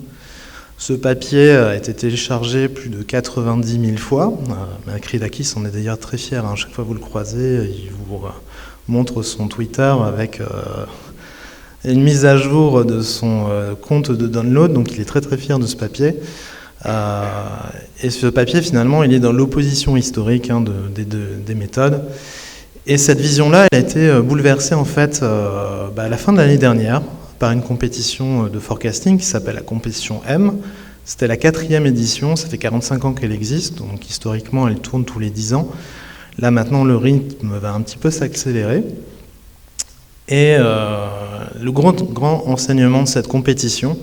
Ce papier a été téléchargé plus de 90 000 fois. Makridakis en est d'ailleurs très fier. Chaque fois que vous le croisez, il vous montre son Twitter avec une mise à jour de son compte de download. Donc, il est très très fier de ce papier. Et ce papier, finalement, il est dans l'opposition historique des méthodes. Et cette vision-là, elle a été bouleversée en fait à la fin de l'année dernière par une compétition de forecasting qui s'appelle la compétition M. C'était la 4e édition, ça fait 45 ans qu'elle existe, donc historiquement elle tourne tous les 10 ans. Là maintenant le rythme va un petit peu s'accélérer. Et le grand enseignement de cette compétition,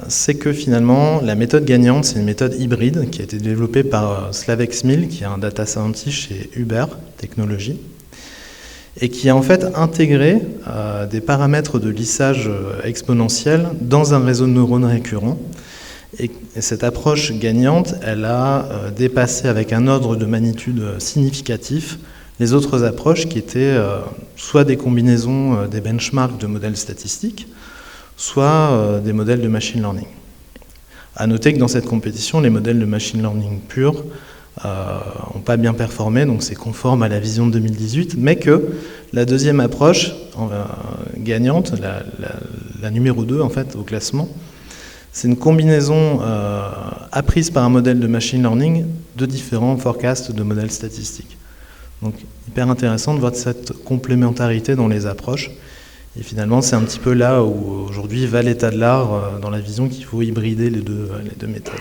c'est que finalement la méthode gagnante, c'est une méthode hybride qui a été développée par Slavek Smil, qui est un data scientist chez Uber Technologies, et qui a en fait intégré des paramètres de lissage exponentiel dans un réseau de neurones récurrents. Et cette approche gagnante, elle a dépassé avec un ordre de magnitude significatif les autres approches qui étaient soit des combinaisons des benchmarks de modèles statistiques, soit des modèles de machine learning. À noter que dans cette compétition, les modèles de machine learning purs n'ont pas bien performé, donc c'est conforme à la vision de 2018, mais que la deuxième approche gagnante, la numéro 2 en fait au classement, c'est une combinaison apprise par un modèle de machine learning de différents forecasts de modèles statistiques. Donc hyper intéressant de voir cette complémentarité dans les approches. Et finalement, c'est un petit peu là où aujourd'hui va l'état de l'art dans la vision qu'il faut hybrider les deux méthodes.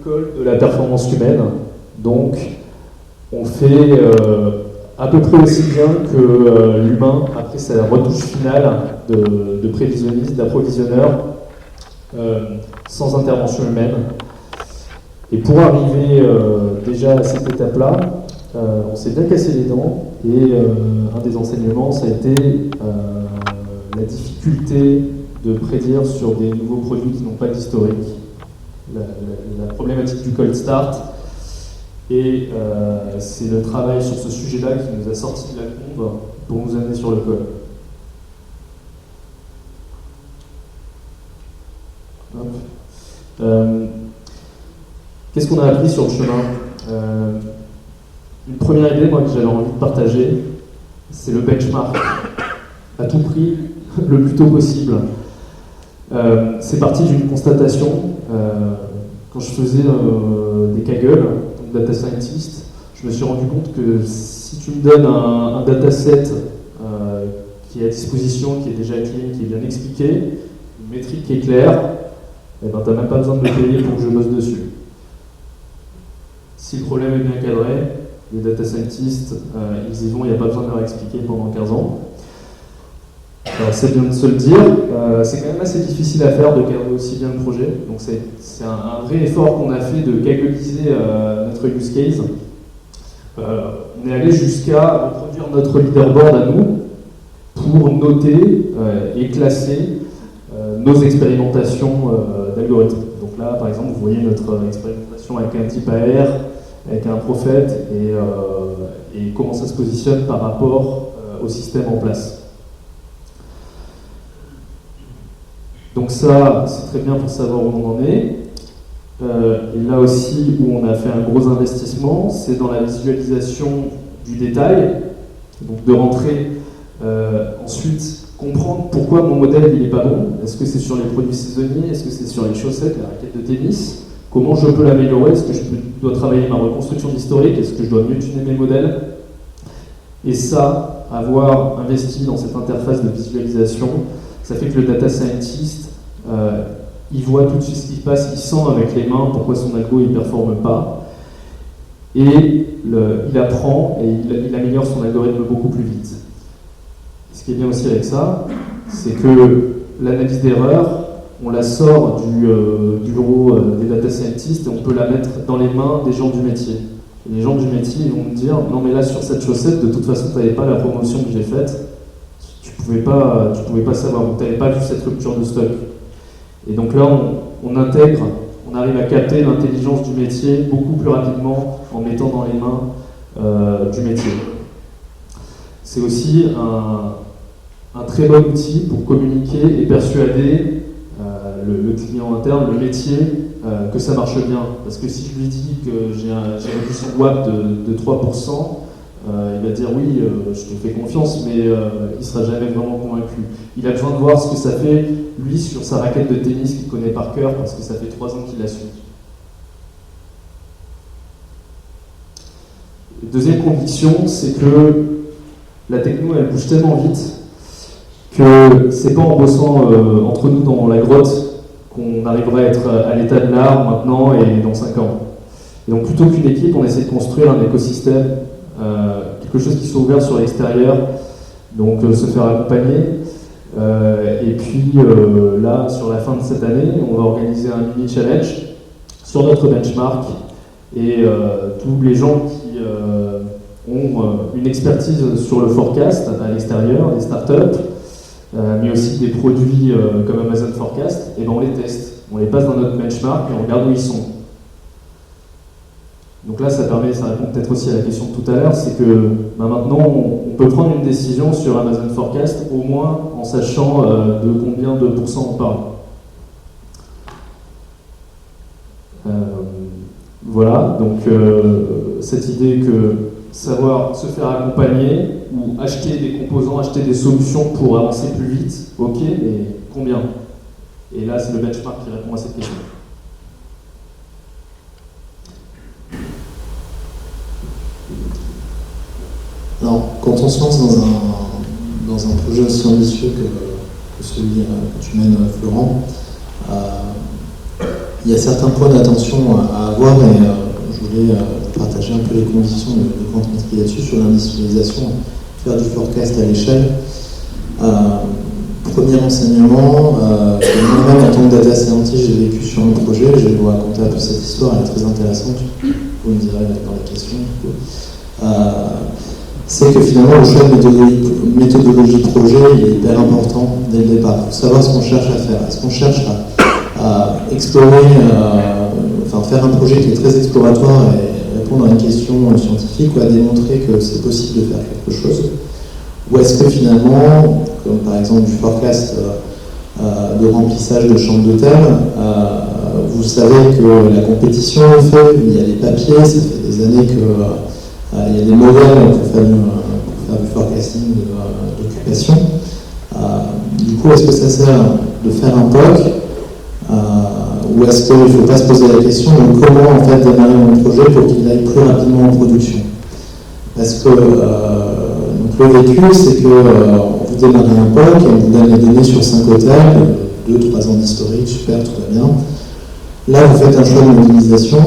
col de la performance humaine. Donc, on fait à peu près aussi bien que l'humain après sa retouche finale de prévisionniste, d'approvisionneur, sans intervention humaine. Et pour arriver déjà à cette étape-là, on s'est bien cassé les dents et un des enseignements, ça a été la difficulté de prédire sur des nouveaux produits qui n'ont pas d'historique, la problématique du cold start. Et c'est le travail sur ce sujet-là qui nous a sorti de la bombe pour nous amener sur le col. Qu'est-ce qu'on a appris sur le chemin? Une première idée, moi, que j'avais envie de partager, c'est le benchmark. À tout prix, le plus tôt possible. C'est parti d'une constatation. Quand je faisais des Kaggle, donc data scientist, je me suis rendu compte que si tu me donnes un dataset qui est à disposition, qui est déjà clean, qui est bien expliqué, une métrique qui est claire, eh ben, tu n'as même pas besoin de me payer pour que je bosse dessus. Si le problème est bien cadré, les data scientists, ils y vont, il n'y a pas besoin de leur expliquer pendant 15 ans. Alors c'est bien de se le dire, c'est quand même assez difficile à faire de cadrer aussi bien le projet, donc c'est un vrai effort qu'on a fait de calculiser notre use case. On est allé jusqu'à reproduire notre leaderboard à nous pour noter et classer nos expérimentations d'algorithmes. Donc là, par exemple, vous voyez notre expérimentation avec un type AR, avec un prophète, et comment ça se positionne par rapport au système en place. Donc ça, c'est très bien pour savoir où on en est. Et là aussi, où on a fait un gros investissement, c'est dans la visualisation du détail, donc de rentrer ensuite comprendre pourquoi mon modèle il n'est pas bon. Est-ce que c'est sur les produits saisonniers? Est-ce que c'est sur les chaussettes, la raquette de tennis? Comment je peux l'améliorer? Est-ce que je dois travailler ma reconstruction d'historique? Est-ce que je dois mieux tuner mes modèles? Et ça, avoir investi dans cette interface de visualisation, ça fait que le data scientist, il voit tout de suite ce qui se passe, il sent avec les mains pourquoi son algo ne performe pas. Et il apprend et il améliore son algorithme beaucoup plus vite. Ce qui est bien aussi avec ça, c'est que l'analyse d'erreur, on la sort du bureau des data scientists et on peut la mettre dans les mains des gens du métier. Et les gens du métier ils vont me dire « Non mais là sur cette chaussette, de toute façon tu n'avais pas la promotion que j'ai faite, tu pouvais pas savoir, tu n'avais pas vu cette rupture de stock. » Et donc là on intègre, on arrive à capter l'intelligence du métier beaucoup plus rapidement en mettant dans les mains du métier. C'est aussi un très bon outil pour communiquer et persuader le client interne, le métier, que ça marche bien. Parce que si je lui dis que j'ai réduit son WAP de 3%, il va dire oui, je te fais confiance, mais il ne sera jamais vraiment convaincu. Il a besoin de voir ce que ça fait, lui, sur sa raquette de tennis qu'il connaît par cœur, parce que ça fait 3 ans qu'il la suit. Deuxième conviction, c'est que la techno, elle bouge tellement vite que c'est pas en bossant entre nous dans la grotte qu'on arriverait à être à l'état de l'art maintenant et dans 5 ans. Et donc plutôt qu'une équipe, on essaie de construire un écosystème, quelque chose qui soit ouvert sur l'extérieur, donc se faire accompagner. Et puis là, sur la fin de cette année, on va organiser un mini challenge sur notre benchmark et tous les gens qui ont une expertise sur le forecast à l'extérieur, des startups, mais aussi des produits comme Amazon Forecast, et ben on les teste, on les passe dans notre benchmark et on regarde où ils sont. Donc là, ça répond peut-être aussi à la question de tout à l'heure, c'est que maintenant on peut prendre une décision sur Amazon Forecast au moins en sachant de combien de pourcents on parle. Voilà, donc cette idée que savoir se faire accompagner ou acheter des composants, acheter des solutions pour avancer plus vite, ok, mais combien? Et là, c'est le benchmark qui répond à cette question. Alors, quand on se lance dans un projet aussi ambitieux que celui que tu mènes, Florent, il y a certains points d'attention à avoir et je voulais partager un peu les conditions de Quantimétrie là-dessus, sur l'industrialisation, faire du forecast à l'échelle. Premier enseignement, moi-même en tant que data scientist, j'ai vécu sur un projet, je vais vous raconter un peu cette histoire, elle est très intéressante, vous me direz dans les questions. C'est que finalement le choix de méthodologie projet il est hyper important dès le départ. Il faut savoir ce qu'on cherche à faire. Est-ce qu'on cherche à explorer, faire un projet qui est très exploratoire et répondre à une question scientifique ou à démontrer que c'est possible de faire quelque chose? Ou est-ce que finalement, comme par exemple du forecast de remplissage de chambres de thème, vous savez que la compétition est faite, il y a des papiers, ça fait des années qu'il y a des modèles pour faire du forecasting d'occupation. Du coup, est-ce que ça sert de faire un POC ou est-ce qu'il ne faut pas se poser la question de comment en fait démarrer mon projet pour qu'il aille plus rapidement en production? Parce que donc le vécu, c'est que vous démarrez un POC, on vous donne les données sur 5 hôtels, 2-3 ans d'historique, super, tout va bien. Là, vous faites un choix de modélisation.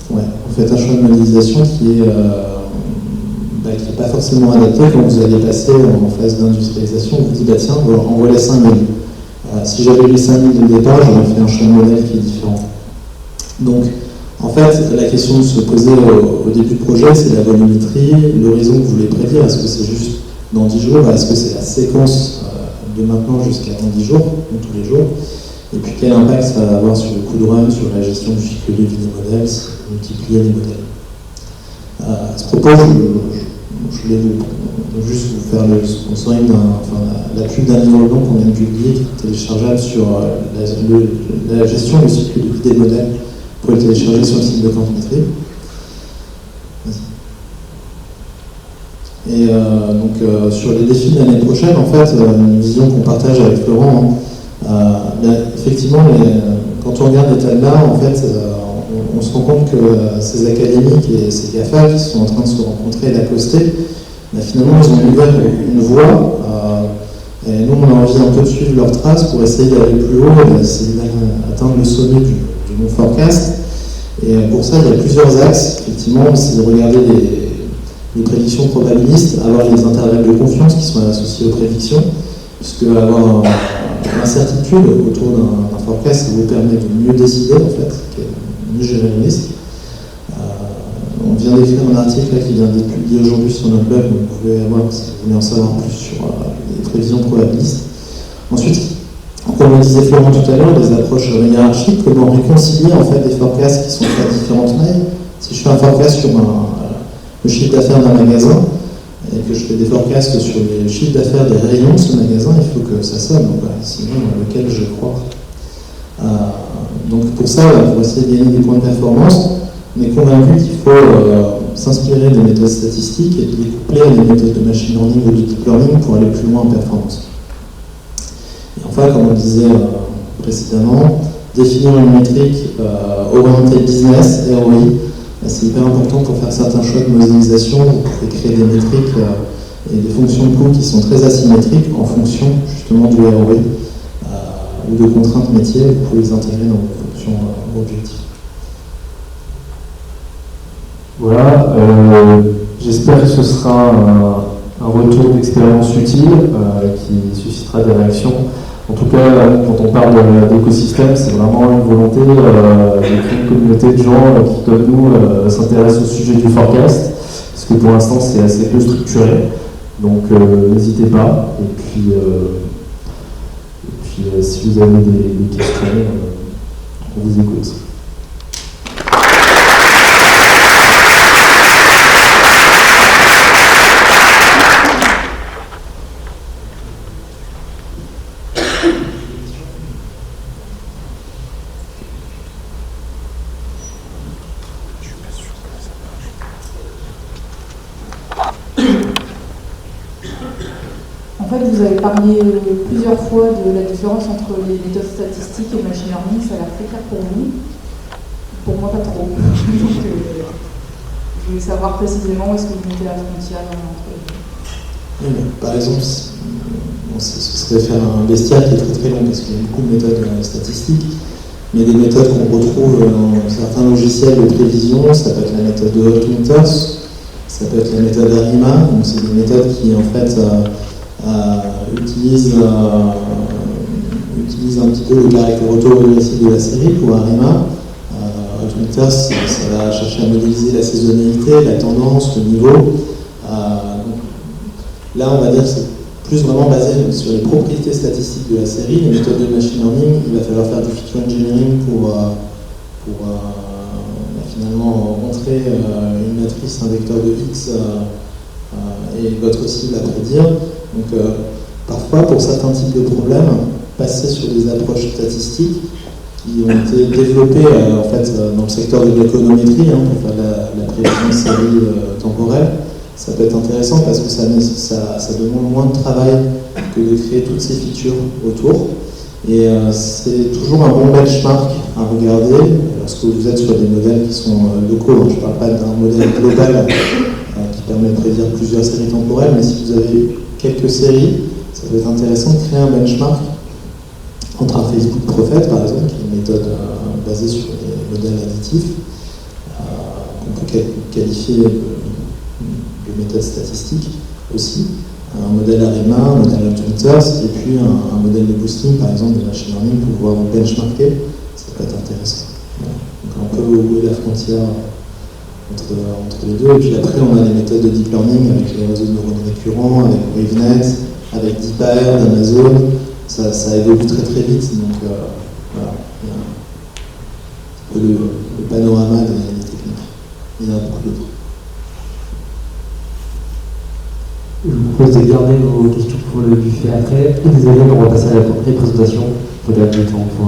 Vous faites un choix de modélisation qui n'est pas forcément adapté quand vous allez passer en phase d'industrialisation. On vous dit, tiens, on va les 5000. Si j'avais les 5000 de départ, j'aurais fait un choix de modèle qui est différent. Donc, en fait, la question de se poser au début de projet, c'est la volumétrie, l'horizon que vous voulez prédire. Est-ce que c'est juste dans 10 jours? Est-ce que c'est la séquence de maintenant jusqu'à dans 10 jours, ou tous les jours? Et puis quel impact ça va avoir sur le coût de run, sur la gestion du cycle de vie des modèles, si vous multipliez les modèles. À ce propos, je voulais juste vous faire le sponsoring la pub d'un livre blanc qu'on vient de publier, qui est téléchargeable sur la gestion du cycle de vie des modèles. Vous pouvez le télécharger sur le site de Quantimétrie. Et donc sur les défis de l'année prochaine, en fait, une vision qu'on partage avec Florent, effectivement, quand on regarde les tableaux, en fait, on se rend compte que ces académiques et ces GAFA qui sont en train de se rencontrer et d'accoster, finalement, ils ont ouvert une voie. Et nous, on a envie un peu de suivre leurs traces pour essayer d'aller plus haut et essayer d'atteindre le sommet du bon forecast. Et pour ça, il y a plusieurs axes. Effectivement, c'est de regarder les prédictions probabilistes, avoir les intervalles de confiance qui sont associés aux prédictions, puisque avoir l'incertitude autour d'un forecast, ça vous permet de mieux décider, en fait, mieux gérer le risque. On vient d'écrire un article qui vient d'être publié aujourd'hui sur notre blog, donc vous pouvez avoir, si vous voulez en savoir plus sur les prévisions probabilistes. Ensuite, comme le disait Florent tout à l'heure, des approches hiérarchiques, comment réconcilier en fait des forecasts qui sont à différentes mailles. Si je fais un forecast sur le chiffre d'affaires d'un magasin, et que je fais des forecasts sur les chiffres d'affaires des rayons de ce magasin, il faut que ça sonne, sinon lequel je crois. Donc pour ça, pour essayer de gagner des points de performance, on est convaincu qu'il faut s'inspirer des méthodes statistiques et de les coupler à des méthodes de machine learning ou de deep learning pour aller plus loin en performance. Et enfin, comme on disait précédemment, définir une métrique orientée business, ROI, c'est hyper important pour faire certains choix de modélisation. Vous pouvez créer des métriques et des fonctions de coût qui sont très asymétriques en fonction justement du ROI ou de contraintes métiers. Vous pouvez les intégrer dans vos fonctions objectifs. Voilà, j'espère que ce sera un retour d'expérience utile qui suscitera des réactions. En tout cas, quand on parle d'écosystème, c'est vraiment une volonté de créer une communauté de gens qui, comme nous, s'intéressent au sujet du forecast, parce que pour l'instant, c'est assez peu structuré. Donc, n'hésitez pas. Et puis si vous avez des questions, on vous écoute. Vous avez parlé plusieurs fois de la différence entre les méthodes statistiques et le machine learning, ça a l'air très clair pour vous. Pour moi, pas trop. Donc, je voulais savoir précisément où est-ce que vous mettez la frontière entre les deux. Par exemple, ce serait faire un bestiaire qui est très très long parce qu'il y a beaucoup de méthodes statistiques. mais des méthodes qu'on retrouve dans certains logiciels de prévision. Ça peut être la méthode de Hot Winters, ça peut être la méthode ARIMA, donc c'est des méthodes qui en fait utilisent un petit peu le caractère autorégressif de la série. Pour ARIMA, Hot Winters, ça va chercher à modéliser la saisonnalité, la tendance, le niveau. Là, on va dire que c'est plus vraiment basé sur les propriétés statistiques de la série. Les méthodes de machine learning, il va falloir faire du feature engineering pour finalement montrer une matrice, un vecteur de X et votre cible à prédire. Donc parfois, pour certains types de problèmes, passer sur des approches statistiques qui ont été développées en fait, dans le secteur de l'économétrie pour faire la prévision de série temporelle, ça peut être intéressant parce que ça demande moins de travail que de créer toutes ces features autour. Et c'est toujours un bon benchmark à regarder lorsque vous êtes sur des modèles qui sont locaux. Je ne parle pas d'un modèle global qui permet de prédire plusieurs séries temporelles, mais si vous avez quelques séries, ça peut être intéressant de créer un benchmark entre un Facebook Prophet, par exemple, qui est une méthode basée sur des modèles additifs, qu'on peut qualifier de méthode statistique aussi, un modèle ARIMA, un modèle Hot Winters, et puis un modèle de boosting, par exemple, de machine learning pour pouvoir benchmarker, ça peut être intéressant. Voilà. Donc on peut ouvrir la frontière entre les deux, et puis après on a les méthodes de deep learning avec les réseaux de neurones récurrents, avec WaveNet, avec DeepIR d'Amazon, ça évolue très très vite, donc voilà, il y a un peu le panorama des techniques. Il y en a beaucoup d'autres. Je vous propose de garder vos questions pour le buffet après. Désolé, on va passer à la présentation. Il faudra du temps pour.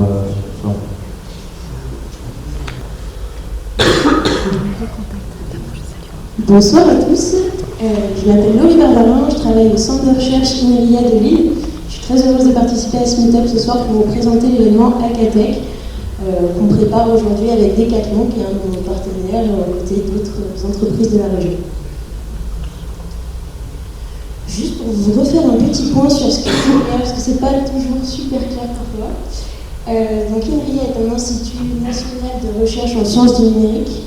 Bonsoir à tous. Je m'appelle Laurie Barbarin, je travaille au centre de recherche INRIA de Lille. Je suis très heureuse de participer à ce meet-up ce soir pour vous présenter l'événement Hackatech qu'on prépare aujourd'hui avec Decathlon, qui est un de nos partenaires, aux côtés d'autres entreprises de la région. Juste pour vous refaire un petit point sur ce qu'est INRIA, parce que c'est pas toujours super clair parfois. Donc INRIA est un institut national de recherche en sciences du numérique.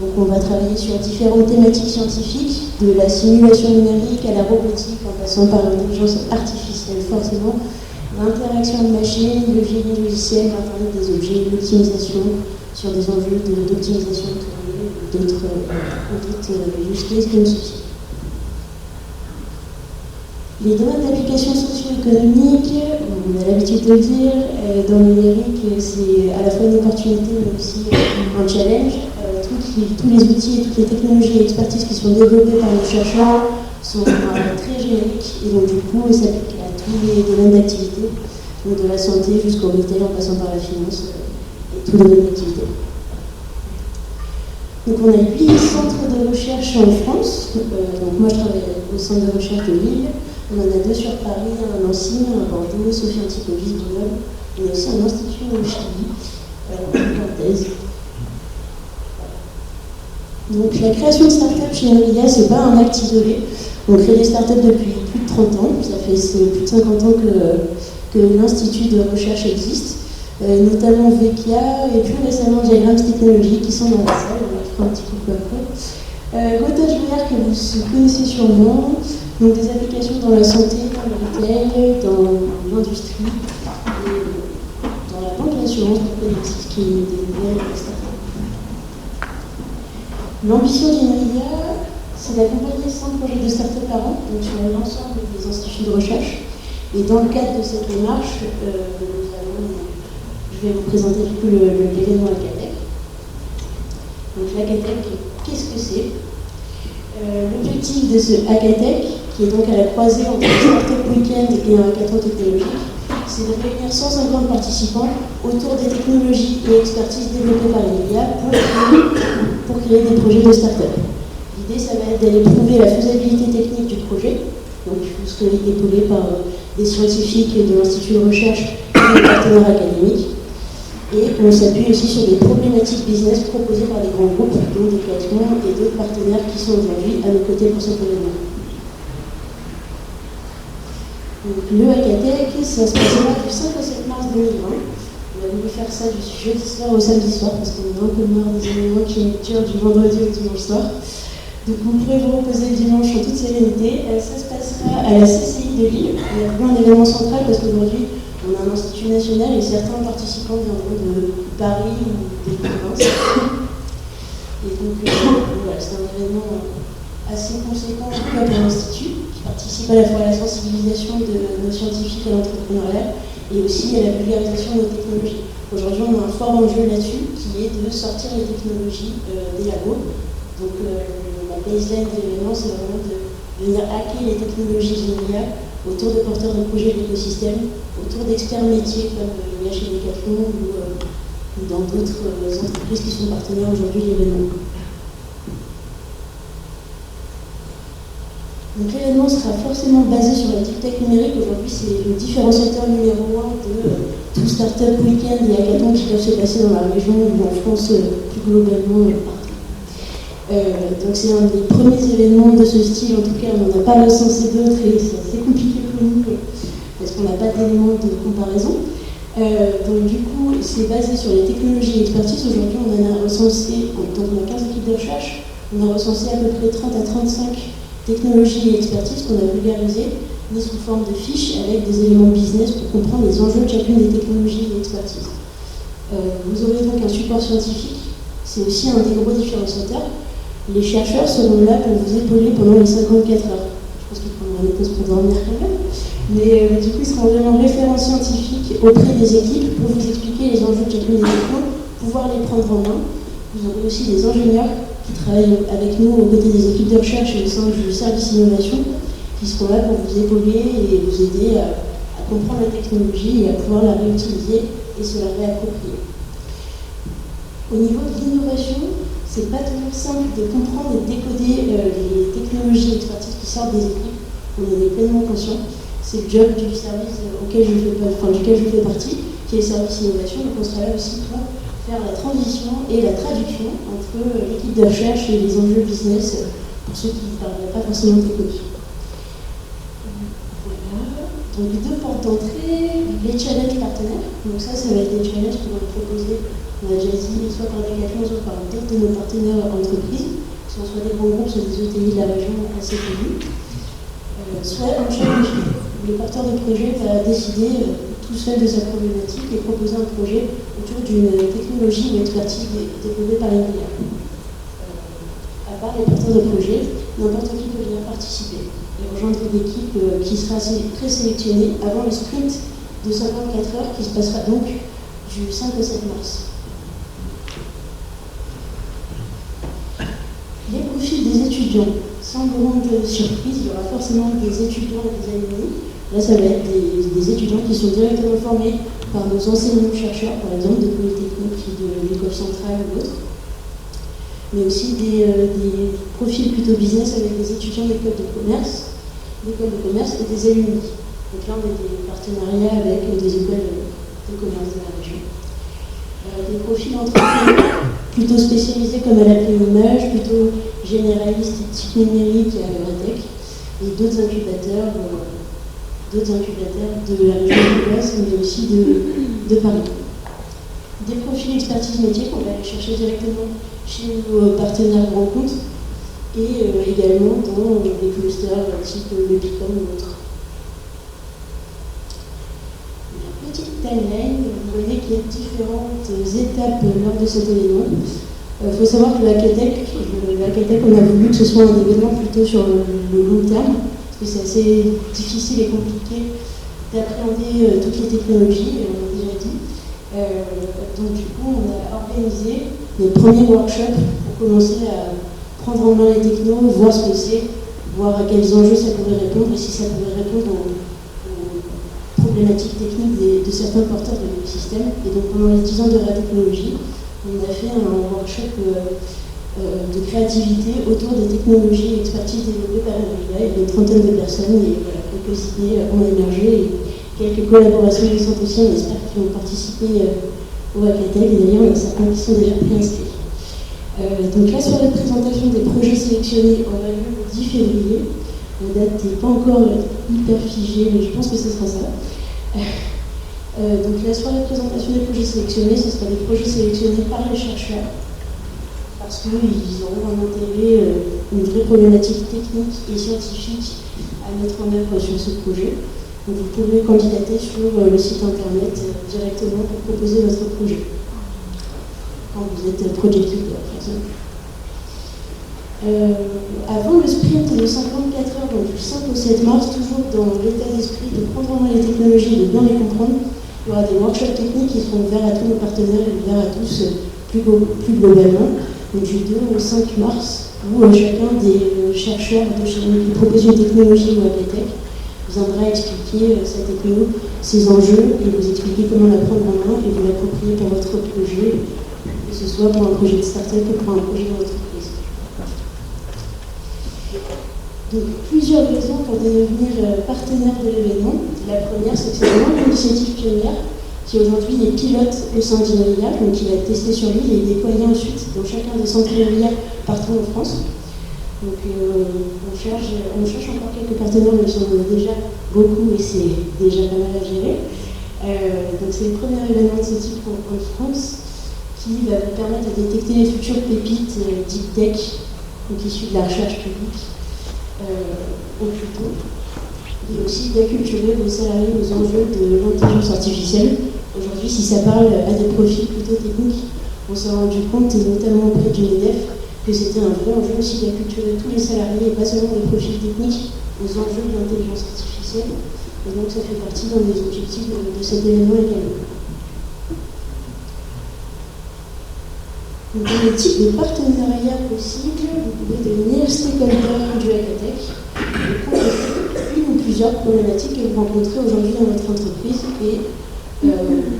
Donc on va travailler sur différentes thématiques scientifiques, de la simulation numérique à la robotique, en passant par l'intelligence artificielle forcément, l'interaction de machines, le génie logiciel, l'Internet des objets, l'optimisation sur des enjeux d'optimisation de données, d'autres use cases comme ceci. Les domaines d'application socio-économique, on a l'habitude de le dire, dans le numérique, c'est à la fois une opportunité mais aussi un challenge. Tous les outils et toutes les technologies et expertises qui sont développées par nos chercheurs sont très génériques et donc du coup ils s'appliquent à tous les domaines d'activité, donc de la santé jusqu'au retail en passant par la finance et tous les domaines d'activité. Donc on a 8 centres de recherche en France, donc moi je travaille au centre de recherche de Lille, on en a 2 sur Paris, un à Nancy, un à Bordeaux, Sophie Antipolis, Grenoble, on a aussi un institut au Chili, en thèse. Donc la création de start-up chez INRIA, ce n'est pas un acte isolé. On crée des start-up depuis plus de 30 ans, ça fait plus de 50 ans que l'institut de recherche existe, notamment Vekia et plus récemment Diagrams Technologies qui sont dans la salle, on va faire un petit coucou après. Gotha Jouer que vous connaissez sûrement, donc des applications dans la santé, dans le retail, dans l'industrie, dans la banque et l'assurance pour collectif qui est des nouvelles start-up. L'ambition d'INRIA, c'est d'accompagner 100 projets de start-up par an, donc sur l'ensemble des instituts de recherche. Et dans le cadre de cette démarche, je vais vous présenter du coup l'événement Hackatech. Donc l'Hackatech, qu'est-ce que c'est? L'objectif de ce Hackatech, qui est donc à la croisée entre un start-up week-end et un hackathon technologique, c'est de réunir 150 participants autour des technologies et expertises développées par INRIA pour créer des projets de start-up. L'idée, ça va être d'aller prouver la faisabilité technique du projet. Donc, vous serez épaulé par des scientifiques de l'Institut de recherche et des partenaires académiques. Et on s'appuie aussi sur des problématiques business proposées par des grands groupes, dont Decathlon et d'autres partenaires qui sont aujourd'hui à nos côtés pour cet événement. Donc, le Hackatech, ça se passera du 5 au 7 mars 2020. On a voulu faire ça du jeudi soir au samedi soir parce qu'on est un peu marre des événements qui durent du vendredi au dimanche soir. Donc vous pourrez vous reposer le dimanche en toute sérénité. Ça se passera à la CCI de Lille. Il y a vraiment un événement central parce qu'aujourd'hui on a un institut national et certains participants viendront de Paris ou des provinces. Et donc voilà, c'est un événement assez conséquent en tout cas pour l'Institut, qui participe à la fois à la sensibilisation de nos scientifiques à l'entrepreneuriat et aussi à la vulgarisation de nos technologies. Aujourd'hui, on a un fort enjeu là-dessus qui est de sortir les technologies des labos. Donc la baseline de l'événement, c'est vraiment de venir hacker les technologies géniales autour de porteurs de projets de l'écosystème, autour d'experts métiers comme il y a chez Decathlon ou dans d'autres entreprises qui sont partenaires aujourd'hui de l'événement. Donc l'événement sera forcément basé sur la deep tech numérique. Aujourd'hui, c'est le différenciateur numéro 1 de tout Startup Weekend et hackathon qui doivent se passer dans la région ou en France plus globalement partout. Donc c'est un des premiers événements de ce style, en tout cas on n'en a pas recensé d'autres et c'est assez compliqué pour nous parce qu'on n'a pas d'éléments de comparaison. Donc du coup, c'est basé sur les technologies et expertises. Aujourd'hui, on en a recensé, donc on a 15 équipes de recherche, on a recensé à peu près 30 à 35 technologies et expertises qu'on a vulgarisées, mis sous forme de fiches avec des éléments business pour comprendre les enjeux de chacune des technologies et expertises. Vous aurez donc un support scientifique, c'est aussi un des gros différenciateurs. Les chercheurs seront là pour vous épauler pendant les 54 heures. Je pense qu'ils prendront des pauses pour dormir quand même. Mais du coup, ils seront vraiment référents scientifiques auprès des équipes pour vous expliquer les enjeux de chacune des technos, pouvoir les prendre en main. Vous aurez aussi des ingénieurs qui travaillent avec nous aux côtés des équipes de recherche et au sein du service innovation, qui seront là pour vous épauler et vous aider à comprendre la technologie et à pouvoir la réutiliser et se la réapproprier. Au niveau de l'innovation, c'est pas toujours simple de comprendre et de décoder les technologies et expertises qui sortent des équipes. On en est pleinement conscient. C'est le job du service duquel je fais partie, qui est le service innovation. Donc on sera là aussi pour faire la transition et la traduction entre l'équipe de recherche et les enjeux business pour ceux qui ne parlent pas forcément technique. Voilà. Donc les deux portes d'entrée, les challenges partenaires. Donc ça va être des challenges qu'on va proposer, on a déjà dit, soit par Decathlon, soit par d'autres de nos partenaires entreprises, qui sont soit des grands groupes, soit des ETI de la région assez connus. Soit un challenge où le porteur de projet va décider tout seul de sa problématique et proposer un projet autour d'une technologie ou expertise développée par l'IA. À part les porteurs de projet, n'importe qui peut venir participer et rejoindre une équipe qui sera présélectionnée avant le sprint de 54 heures qui se passera donc du 5 au 7 mars. Les profils des étudiants, sans grande surprise, il y aura forcément des étudiants et des alumni. Là, ça va être des étudiants qui sont directement formés par nos enseignants-chercheurs, par exemple, de Polytechnique, de l'école centrale ou autre. Mais aussi des profils plutôt business avec des étudiants d'école de commerce et des alumni. Donc là, on a des partenariats avec des écoles de commerce de la région. Des profils entrepreneurs plutôt spécialisés comme à la image, plutôt généralistes type numérique et agritech, et d'autres incubateurs de la région de l'Ouest, mais aussi de Paris. Des profils expertise métier qu'on va aller chercher directement chez nos partenaires rencontres et également dans des clusters type le Picom ou autre. La petite timeline, vous voyez qu'il y a différentes étapes lors de cet événement. Il faut savoir que la hackathon, on a voulu que ce soit un événement plutôt sur le long terme, parce que c'est assez difficile et compliqué d'appréhender toutes les technologies, on l'a déjà dit. Donc du coup, on a organisé notre premier workshop pour commencer à prendre en main les technos, voir ce que c'est, voir à quels enjeux ça pourrait répondre et si ça pourrait répondre aux problématiques techniques de certains porteurs de l'écosystème. Et donc pendant les 10 ans de la technologie, on a fait un workshop de créativité autour des technologies et expertises développées par l'IA. Il y avait une trentaine de personnes et voilà, quelques idées ont émergé et quelques collaborations récentes aussi, on espère qu'ils vont participer au hackathon. Et d'ailleurs, il y en a certains qui sont déjà préinscrits. Donc la soirée de présentation des projets sélectionnés aura lieu le 10 février. La date n'est pas encore hyper figée, mais je pense que ce sera ça. Donc la soirée de présentation des projets sélectionnés, ce sera des projets sélectionnés par les chercheurs, parce qu'ils auront un intérêt, une vraie problématique technique et scientifique à mettre en œuvre sur ce projet. Donc vous pouvez candidater sur le site internet directement pour proposer votre projet, quand vous êtes project leader, par exemple. Avant le sprint de 54 heures, donc du 5 au 7 mars, toujours dans l'état d'esprit de prendre en main les technologies et de bien les comprendre, il y aura des workshops techniques qui seront ouverts à tous nos partenaires et ouverts à tous plus globalement. Donc du 2 au 5 mars, où chacun des chercheurs de chez nous qui propose une technologie ou Akatech viendra expliquer sa techno, ses enjeux, et vous expliquer comment la prendre en main et vous l'approprier pour votre projet, que ce soit pour un projet de start-up ou pour un projet d'entreprise. Donc, plusieurs raisons pour devenir partenaire de l'événement. La première, c'est que c'est vraiment une initiative pionnière qui aujourd'hui est pilote au sein d'Innovia, donc il a testé sur lui et est déployé ensuite dans chacun des centres Innovia partout en France. Donc on cherche encore quelques partenaires, mais ils sont déjà beaucoup et c'est déjà pas mal à gérer. Donc c'est le premier événement de ce type en France qui va vous permettre de détecter les futures pépites deep tech, donc issues de la recherche publique, au plus tôt. Et aussi d'acculturer vos salariés aux enjeux de l'intelligence artificielle. Aujourd'hui, si ça parle à des profils plutôt techniques, on s'est rendu compte, et notamment auprès du MEDEF, que c'était un vrai enjeu aussi d'acculturer tous les salariés, et pas seulement les profils techniques, aux enjeux de l'intelligence artificielle. Et donc ça fait partie d'un des objectifs de cet événement également. Donc, dans les types de partenariats possibles, vous pouvez devenir stakeholder du Akatech et comprendre une ou plusieurs problématiques que vous rencontrez aujourd'hui dans votre entreprise et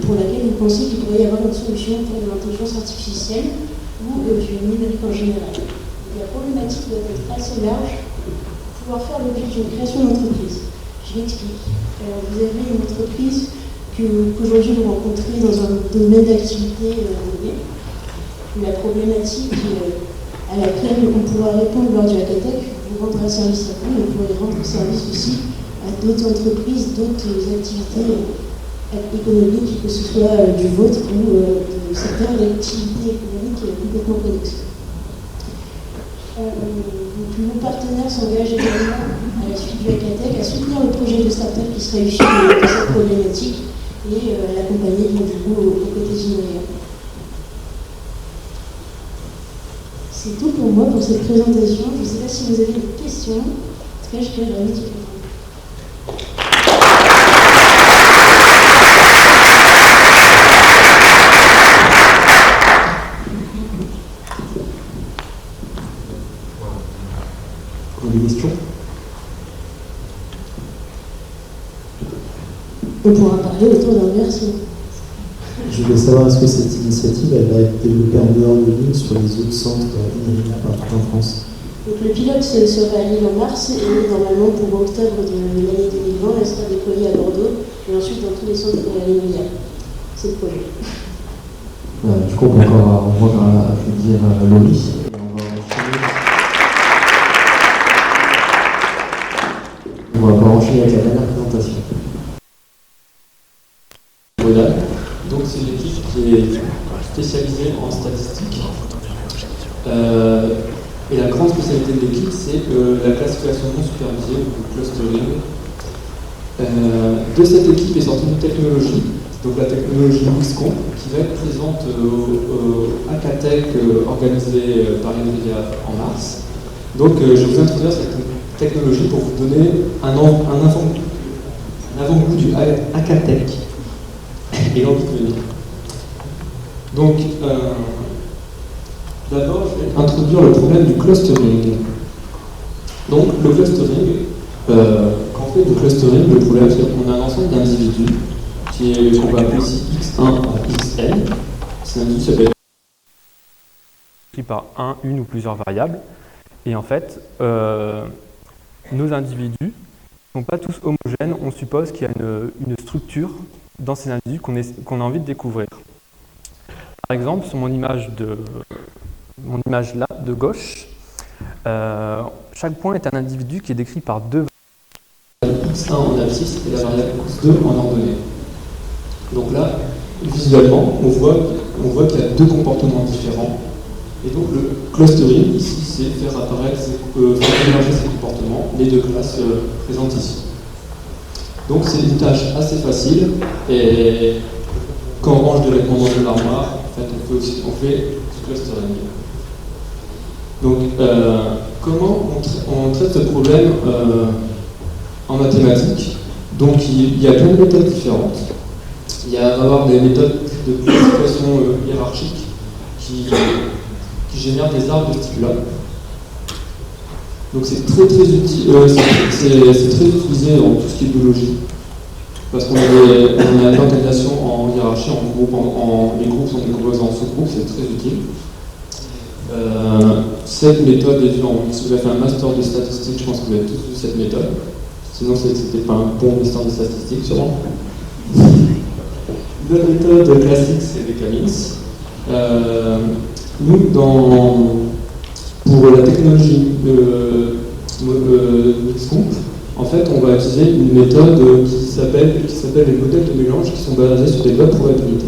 pour laquelle vous pensez qu'il pourrait y avoir une solution pour de l'intelligence artificielle ou du numérique en général. Donc, la problématique doit être assez large pour pouvoir faire l'objet d'une création d'entreprise. Je m'explique. Vous avez une entreprise qu'aujourd'hui vous rencontrez dans un domaine d'activité donné. La problématique à laquelle on pourra répondre lors du Akatech vous rendra service à vous, mais vous pourrez rendre service aussi à d'autres entreprises, d'autres activités économiques, que ce soit du vôtre ou de secteurs d'activité économique complètement connexes. Nos partenaires s'engagent également à la suite du Akatech à soutenir le projet de start-up qui sera issu de cette problématique et à l'accompagner du coup aux côtés d'Innovia. C'est tout pour moi pour cette présentation. Je ne sais pas si vous avez des questions. En tout cas, je vais vraiment y répondre. Des questions? On pourra parler autour d'un verso. Je voulais savoir, est-ce que cette initiative elle va être développée en dehors de Lille sur les autres centres Innovia partout en France? Donc le pilote sera à Lille en mars et normalement pour octobre de l'année 2020, elle sera déployée à Bordeaux et ensuite dans tous les centres Innovia. C'est le projet. Du coup, on va encore applaudir Laurie. Et on va pouvoir enchaîner avec la dernière présentation. Voilà. Donc c'est une équipe qui est spécialisée en statistique. Et la grande spécialité de l'équipe, c'est que la classification non supervisée, ou le clustering, de cette équipe est sortie une technologie, donc la technologie Wixcomp, qui va être présente au Akatech organisé par Innovia en mars. Donc je vais vous introduire cette technologie pour vous donner un avant-goût du Akatech et l'envie de venir. Donc, d'abord, je vais introduire le problème du clustering. Donc, le clustering, quand on fait du clustering, le problème, c'est qu'on a un ensemble d'individus qu'on va appeler ici X1 à Xn. Ces individus s'appellent pris par une ou plusieurs variables. Et en fait, nos individus ne sont pas tous homogènes. On suppose qu'il y a une structure dans ces individus qu'on a envie de découvrir. Par exemple, sur mon image là, de gauche, chaque point est un individu qui est décrit par deux X1 en abscisse et la variable X2 en ordonnée. Donc là, visuellement, on voit qu'il y a deux comportements différents. Et donc le clustering, ici, c'est faire apparaître, faire émerger ces comportements, les deux classes présentes ici. Donc c'est une tâche assez facile, et quand on range des vêtements dans de l'armoire, en fait, on fait du clustering. Donc comment on traite ce problème en mathématiques? Donc il y a plein de méthodes différentes. Il va y avoir des méthodes de classification hiérarchique qui génèrent des arbres de ce type-là. Donc c'est très utilisé dans tout ce qui est biologie. Parce qu'on a l'organisation en hiérarchie, en groupe, les groupes sont décomposés en sous-groupes, c'est très utile. Cette méthode, si vous avez fait un master de statistiques, je pense que vous avez tous vu cette méthode. Sinon, c'était pas un bon master de statistiques, sûrement. La méthode classique, c'est les Cummings. Nous, pour la technologie Mixcomp, en fait, on va utiliser une méthode qui s'appelle les modèles de mélange, qui sont basés sur des lois de probabilité.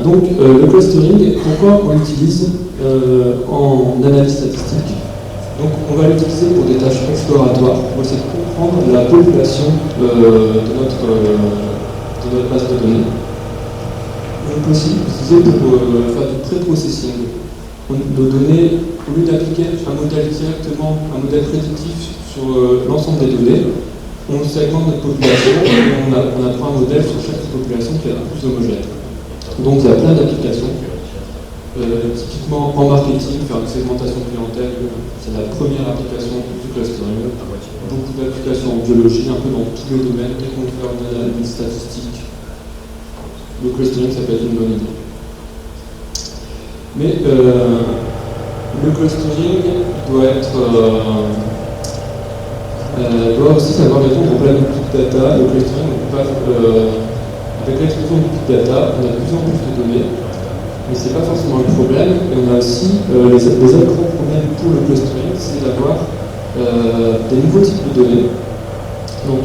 Donc, le clustering, pourquoi on l'utilise en analyse statistique? Donc, on va l'utiliser pour des tâches exploratoires, pour essayer de comprendre la population de notre base de données. On peut aussi l'utiliser pour faire du pré-processing. Nos données, au lieu d'appliquer un modèle directement, un modèle prédictif sur l'ensemble des données, on segmente notre population et on apprend un modèle sur chaque population qui est un peu plus homogène. Donc il y a plein d'applications. Typiquement en marketing, faire une segmentation clientèle, c'est la première application du clustering. Beaucoup d'applications en biologie, un peu dans tous les domaines, dès qu'on veut faire une analyse statistique. Le clustering, ça peut être une bonne idée. Mais le clustering doit aussi savoir répondre au problème du big data. Le clustering, avec l'explosion du big data, on a de plus en plus de données, mais ce n'est pas forcément un problème. Et on a aussi les autres grands problèmes pour le clustering, c'est d'avoir des nouveaux types de données. Donc,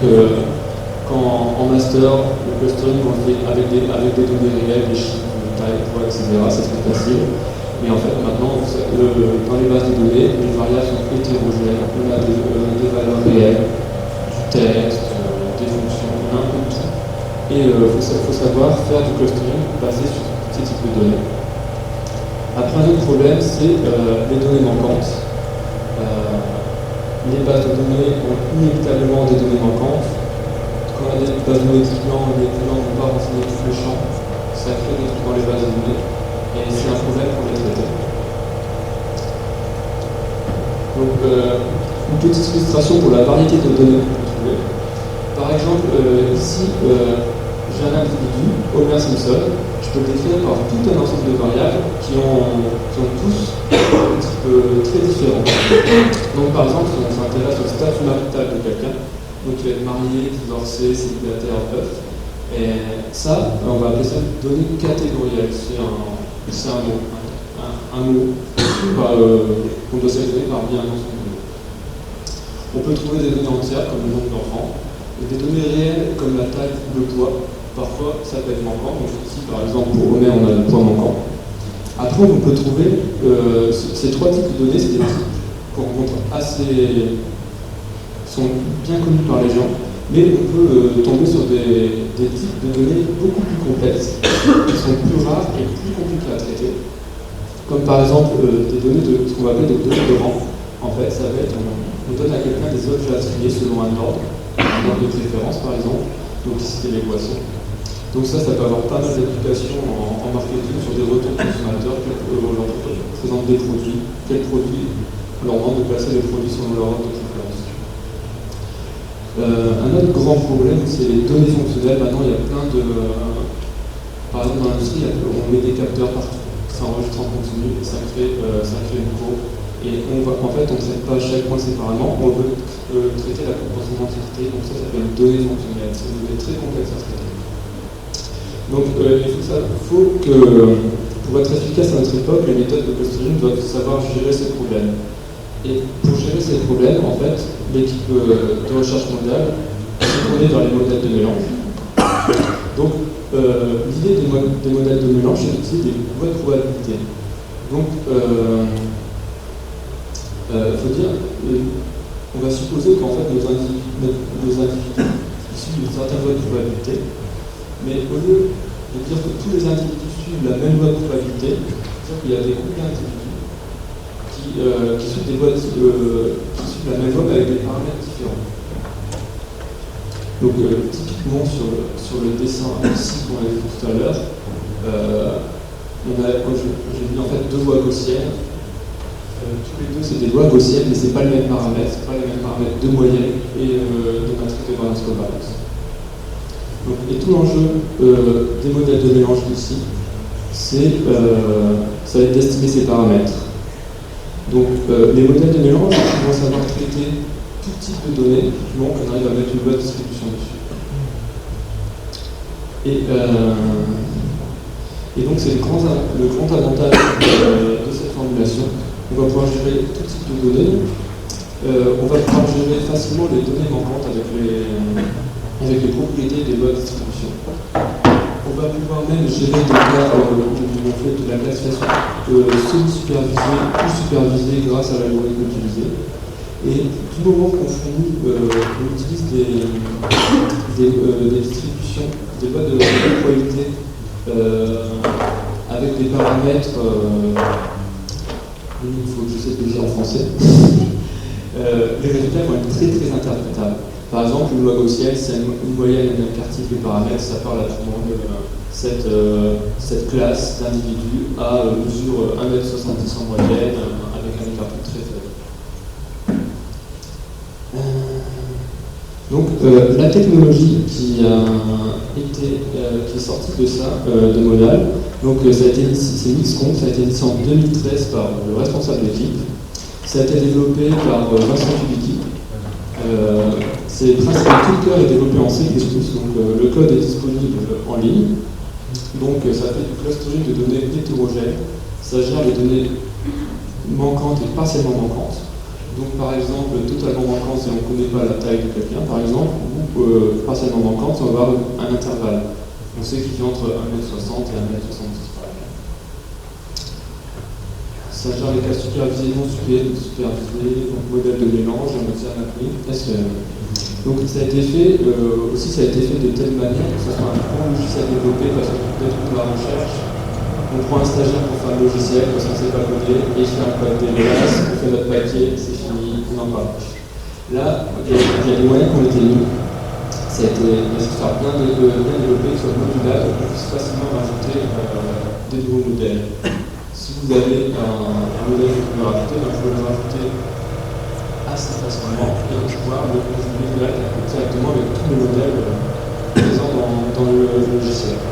quand en master, le clustering, on le fait avec des données réelles, des chiffres, taille, poids, etc. C'est très facile. Mais en fait, maintenant, dans les bases de données, les variables sont hétérogènes. On a des valeurs réelles, du texte, des fonctions, on a un peu de tout. Et il faut savoir faire du clustering basé sur ces types de données. Après, un autre problème, c'est les données manquantes. Les bases de données ont inévitablement des données manquantes. Quand on a des bases de données clients, les clients ne vont pas renseigner tous les champs. Ça crée des trucs dans les bases de données. Et c'est un problème pour les traiter. Donc, une petite illustration pour la variété de données qu'on peut trouver. Par exemple, ici, j'ai un individu, Homer Simpson. Je peux le décrire par tout un ensemble de variables qui ont tous un type très différent. Donc, par exemple, si on s'intéresse au statut marital de quelqu'un, donc il va être marié, divorcé, célibataire, veuf. Et ça, on va appeler ça une donnée catégorielle. C'est un mot qu'on doit sélectionner parmi un ensemble de données. On peut trouver des données entières comme le nombre d'enfants, et des données réelles comme la taille ou le poids. Parfois, ça peut être manquant. Donc ici, par exemple, pour Homer, on a le poids manquant. Après, on peut trouver ces trois types de données, c'est des types qu'on rencontre sont bien connus par les gens. Mais on peut tomber sur des types de données beaucoup plus complexes, qui sont plus rares et plus compliquées à traiter. Comme par exemple des données de ce qu'on va appeler des données de rang. En fait, ça va être, on donne à quelqu'un des objets attribués selon un ordre de préférence par exemple. Donc ici c'était les boissons. Donc ça peut avoir pas mal d'applications en marketing sur des retours consommateurs. L'entreprise présente des produits, quels produits, on leur demande de placer les produits selon leur ordre de préférence. Un autre grand problème, c'est les données fonctionnelles. Maintenant, il y a plein de... par exemple, dans l'industrie, on met des capteurs partout. Ça enregistre en continu, ça crée une courbe. Et en fait, on ne traite pas chaque point séparément, on veut traiter la courbe dans son entièreté. Donc ça s'appelle une donnée fonctionnelle. C'est une donnée très complexe à traiter. Donc, faut que, pour être efficace à notre époque, les méthodes de clustering doivent savoir gérer ces problèmes. Et pour gérer ces problèmes, en fait, l'équipe de recherche mondiale s'est tourné vers les modèles de mélange. Donc, l'idée des modèles de mélange, c'est d'utiliser des voies de probabilité. Donc, faut dire, on va supposer qu'en fait nos individus suivent une certaine voie de probabilité, mais au lieu de dire que tous les individus suivent la même loi de probabilité, c'est-à-dire qu'il y a des groupes d'individus qui suivent des voies qui suivent la même voie mais avec des paramètres différents. Donc typiquement sur le dessin ici qu'on a vu tout à l'heure, j'ai mis en fait deux voies gaussiennes. Tous les deux c'est des lois gaussiennes, mais c'est pas les mêmes paramètres, c'est pas les mêmes paramètres de moyenne et de matrice de variance covariance. Et tout l'enjeu des modèles de mélange ici, ça va être d'estimer ces paramètres. Donc les modèles de mélange vont savoir traiter tout type de données, donc on arrive à mettre une bonne distribution dessus. Et donc c'est le grand avantage de cette formulation. On va pouvoir gérer tout type de données. On va pouvoir gérer facilement les données manquantes avec les propriétés des lois de distribution. On va pouvoir même gérer des cas où on fait de la classification semi-supervisée ou supervisée grâce à l'algorithme utilisé. Et du moment qu'on fournit, on utilise des distributions, des lois de probabilité avec des paramètres, il faut que j'essaie de le dire en français, les résultats vont être très très interprétables. Par exemple, une loi gaussienne, c'est une moyenne écartée des paramètres, ça parle à tout le monde. Cette classe d'individus mesure 1m70 en moyenne avec un écart très faible. Donc la technologie qui est sortie de ça, de Modal, donc c'est Mixconf, ça a été initié en 2013 par le responsable d'équipe. Ça a été développé par Vincent Kubicki. Tout le code est développé en C++, donc le code est disponible en ligne. Donc ça fait du clustering de données hétérogènes. Ça gère les données manquantes et partiellement manquantes. Donc par exemple, totalement manquante, si on ne connaît pas la taille de quelqu'un, par exemple, ou partiellement manquante, on va avoir un intervalle. On sait qu'il est entre 1m60 et 1m70 par exemple. Ça gère les cas supervisés, non supervisés, donc modèle de mélange, géométrie anachronique, SVM. Donc ça a été fait, de telle manière que ce soit un grand logiciel développé parce que peut-être pour la recherche, on prend un stagiaire pour faire un logiciel parce qu'on ne sait pas coder, et il fait un code dégueulasse, on fait notre paquet, c'est fini, on en parle. Là, il y a des moyens qui ont été mis. Ça a été bien développé, soit modulable, pour qu'on puisse facilement rajouter des nouveaux modèles. Si vous avez un modèle que vous pouvez rajouter, vous pouvez le rajouter assez facilement et pouvoir le conjuguer directement avec tous les modèles présents dans le logiciel.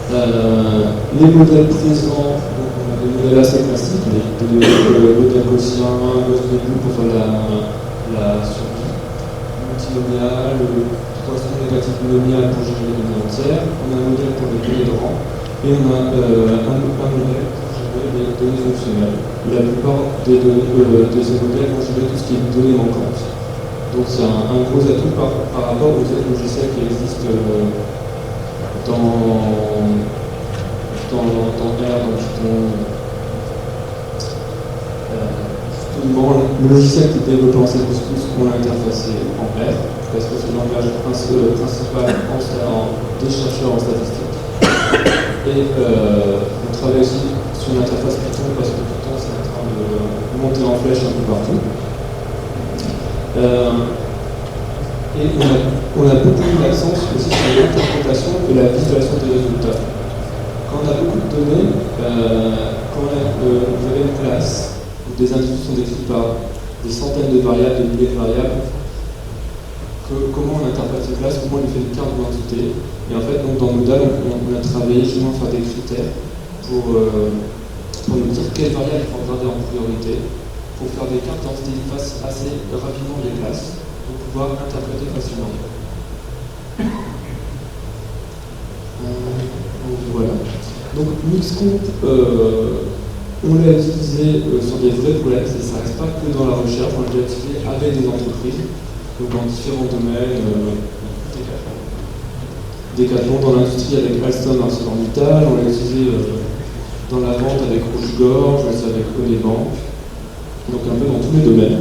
Les modèles présents, donc on a des modèles assez classiques, des modèles gaussiens, Gauss-Debye pour faire la survie, multinomial, poisson négatif binomial pour gérer les données entières, on a un modèle pour les données de rang, et on a un modèle pour gérer les données fonctionnelles. La plupart de ces modèles vont gérer tout ce qui est données manquantes. Donc c'est un gros atout par rapport aux autres logiciels qui existent dans R, dans Python. Justement, le logiciel qui est développé en C++, on l'a interfacé en R, parce que c'est le langage principal des chercheurs en statistique. Et on travaille aussi sur une interface Python, parce que Python c'est en train de monter en flèche un peu partout. Et on a beaucoup mis l'accent aussi sur l'interprétation et la visualisation des résultats. Quand on a beaucoup de données, quand vous avez une classe où des individus sont décrits par des centaines de variables, des milliers de variables, comment on interprète ces classes, comment on lui fait une carte d'identité. Et en fait, donc, dans Modal, on a travaillé justement à faire des critères pour nous dire quelles variables il faut regarder en priorité, pour faire des cartes d'identité assez rapidement des classes, pour pouvoir interpréter facilement. Voilà. Donc Mixconf, on l'a utilisé sur des vrais problèmes, ça ne reste pas que dans la recherche, on l'a déjà utilisé avec des entreprises. donc dans différents domaines, Decathlon dans l'industrie avec Alstom, ArcelorMittal, on l'a utilisé dans la vente avec Rouge-Gorge, avec Odebank, donc un peu dans tous les domaines.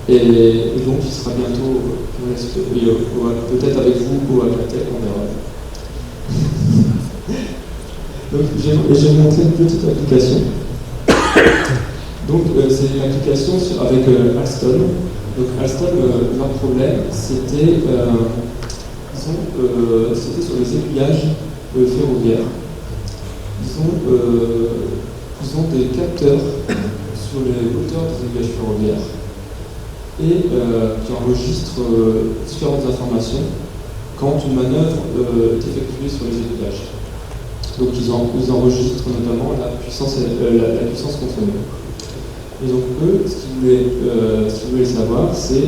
Et donc il sera bientôt, peut-être avec vous au Aquatech, on verra. Donc je vais vous montrer une petite application. Donc c'est une application avec Alstom. Donc Alstom, leur problème, c'était sur les aiguillages ferroviaires. Ils ont des capteurs sur les hauteurs des aiguillages ferroviaires et qui enregistrent différentes informations quand une manœuvre est effectuée sur les aiguillages. Donc ils enregistrent notamment la puissance consommée. Et donc eux, ce qu'ils voulaient savoir, c'est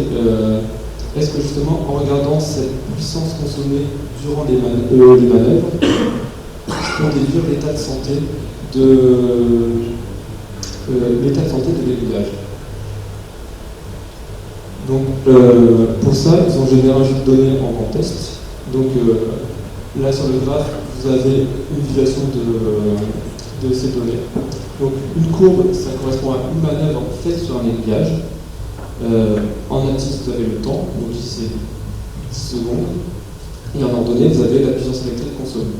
est-ce que justement en regardant cette puissance consommée durant les manœuvres, on déduire l'état de santé de l'aiguillage. Donc pour ça, ils ont généré un jeu de données en contexte. Donc là sur le graphe, vous avez une visualisation de ces données. Donc une courbe, ça correspond à une manœuvre faite sur un aiguillage. En axis, vous avez le temps, donc ici c'est 10 secondes. Et en ordonnée, vous avez la puissance électrique consommée.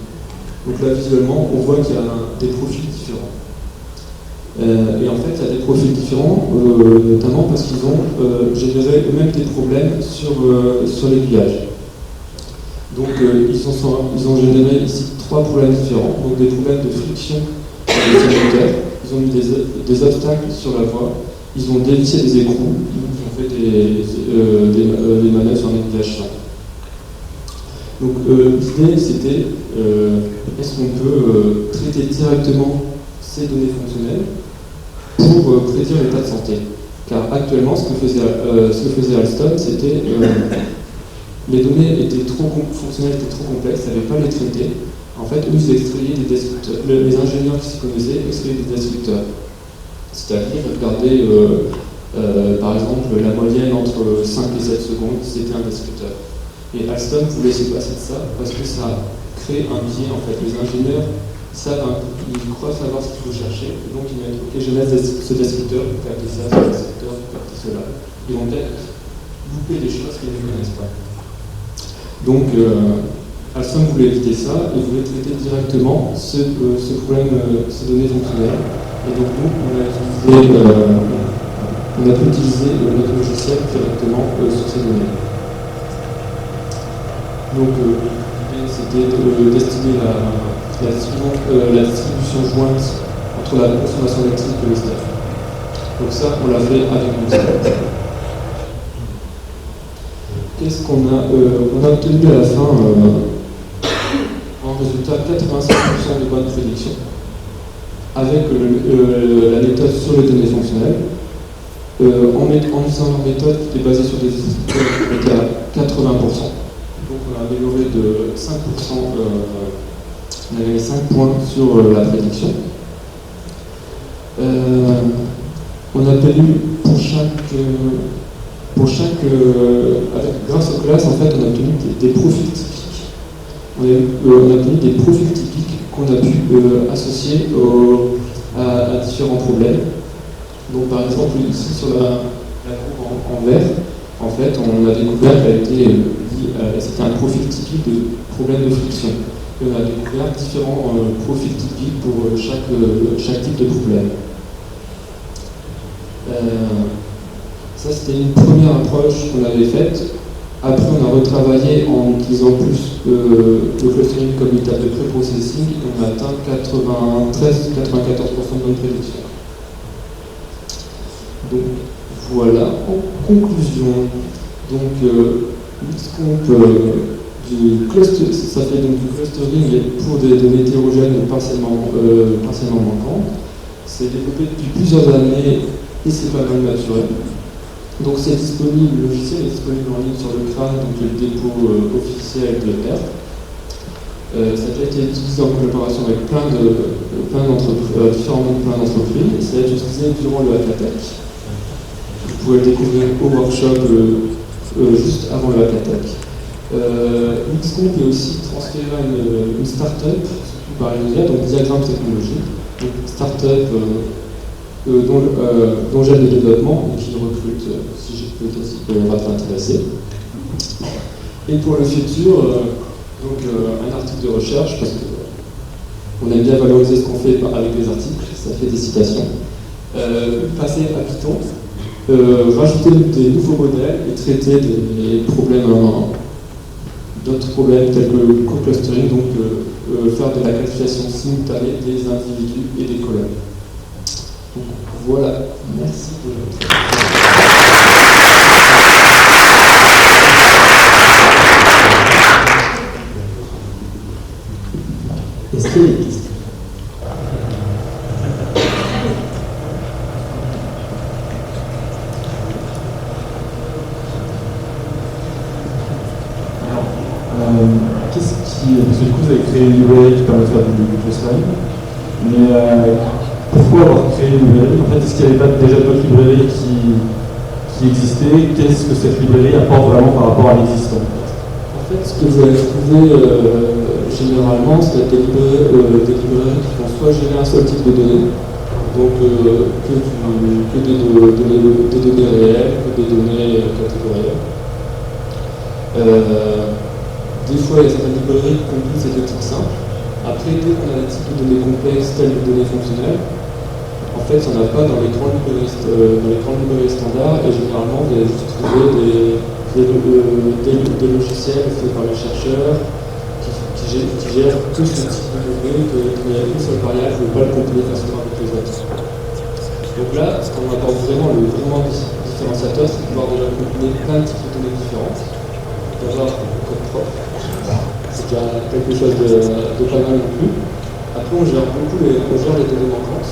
Donc là, visuellement, on voit qu'il y a des profils différents. Et en fait, il y a des profils différents, notamment parce qu'ils ont généré eux-mêmes des problèmes sur l'aiguillage. Donc ils ont généré ici 3 problèmes différents, donc des problèmes de friction des conducteurs, ils ont mis des obstacles sur la voie, ils ont dévissé des écrous, ils ont fait des manœuvres sur un aiguillage champ. Donc l'idée c'était, est-ce qu'on peut traiter directement ces données fonctionnelles pour prédire l'état de santé? Car actuellement, ce que faisait Alstom, c'était les données étaient fonctionnelles étaient trop complexes, ils ne savaient pas les traiter. En fait, eux, ils extrayaient des destructeurs. Les ingénieurs qui se connaissaient extrayaient des destructeurs. C'est-à-dire, regarder, par exemple, la moyenne entre 5 et 7 secondes, c'était un destructeur. Et Alstom voulait se passer de ça parce que ça crée un biais. En fait, les ingénieurs ils croient savoir ce qu'il faut chercher, et donc ils mettent ok, je laisse ce destructeur pour capter ça, ce destructeur pour capter cela. Ils vont peut-être louper des choses qu'ils ne connaissent pas. Donc Alstom voulait éviter ça et voulait traiter directement ce problème, ces données fonctionnelles. Et donc nous, on a pu utiliser notre logiciel directement sur ces données. Donc l'idée c'était de destiner la distribution jointe entre la consommation électrique et le stress. Donc ça, on l'a fait avec nous. Qu'est-ce qu'on a on a obtenu à la fin en résultat 85% de bonnes prédictions avec la méthode sur les données fonctionnelles. En utilisant une méthode qui est basée sur des statistiques qui étaient à 80%. Donc on a amélioré de 5%. On a gagné 5 points sur la prédiction. On a obtenu grâce aux classes, en fait, on a obtenu des profils typiques. On a obtenu des profils typiques qu'on a pu associer à différents problèmes. Donc, par exemple, ici sur la courbe en vert, en fait, on a découvert qu'elle était c'était un profil typique de problème de friction. Et on a découvert différents profils typiques pour chaque type de problème. Ça, c'était une première approche qu'on avait faite. Après, on a retravaillé en utilisant plus le clustering comme étape de pré-processing et on a atteint 93-94% de bonne prédiction. Donc, voilà. En conclusion, donc, l'Xcomp ça fait donc du clustering pour des données hétérogènes partiellement manquantes. C'est développé depuis plusieurs années et c'est pas mal maturé. Donc c'est disponible, le logiciel est disponible en ligne sur le CRAN, donc le dépôt officiel de R. Ça a été utilisé en collaboration avec différents groupes d'entreprises et ça a été utilisé durant le Aquatech. pourrez le découvrir au workshop juste avant le Hackatech. Mixcomp est aussi transféré à une start-up par l'IA, donc Diagramme Technologie, donc start-up dont j'aide le développement et qui recrute, si j'ai peut-être si peut être intéressé. Et pour le futur, un article de recherche, parce qu'on aime bien valoriser ce qu'on fait avec des articles, ça fait des citations. Passer à Python, rajouter des nouveaux modèles et traiter des problèmes, d'autres problèmes tels que le co-clustering, donc faire de la qualification simultanée des individus et des colonnes. Donc voilà, merci de votre attention. Est-ce qu'il y a des questions? Qu'est-ce qui... Parce que du coup, vous avez créé une librairie qui permet de faire du clustering, mais pourquoi avoir créé une librairie? En fait, est-ce qu'il n'y avait pas déjà d'autres librairies qui existaient? Qu'est-ce que cette librairie apporte vraiment par rapport à l'existant? En fait, ce que vous allez trouver généralement, c'est des librairies qui vont soit gérer un seul type de données, donc que des données réelles, que des données catégorielles. Des fois, il y a certaines librairies qui composent ces deux types simples. Après, dès qu'on a des types de données complexes, telles que données fonctionnelles, en fait, il n'y en a pas dans les grandes librairies standards, et généralement, vous allez juste trouver des logiciels faits par les chercheurs qui gèrent tous ce type de données, qu'il y a une seule variable, ne pas le compiler facilement avec les autres. Donc là, ce qu'on apporte vraiment, le vraiment différenciateur, c'est de pouvoir déjà combiner plein de types de données différentes, d'avoir un code propre. C'est déjà quelque chose de pas mal non plus. Après, on gère les données manquantes,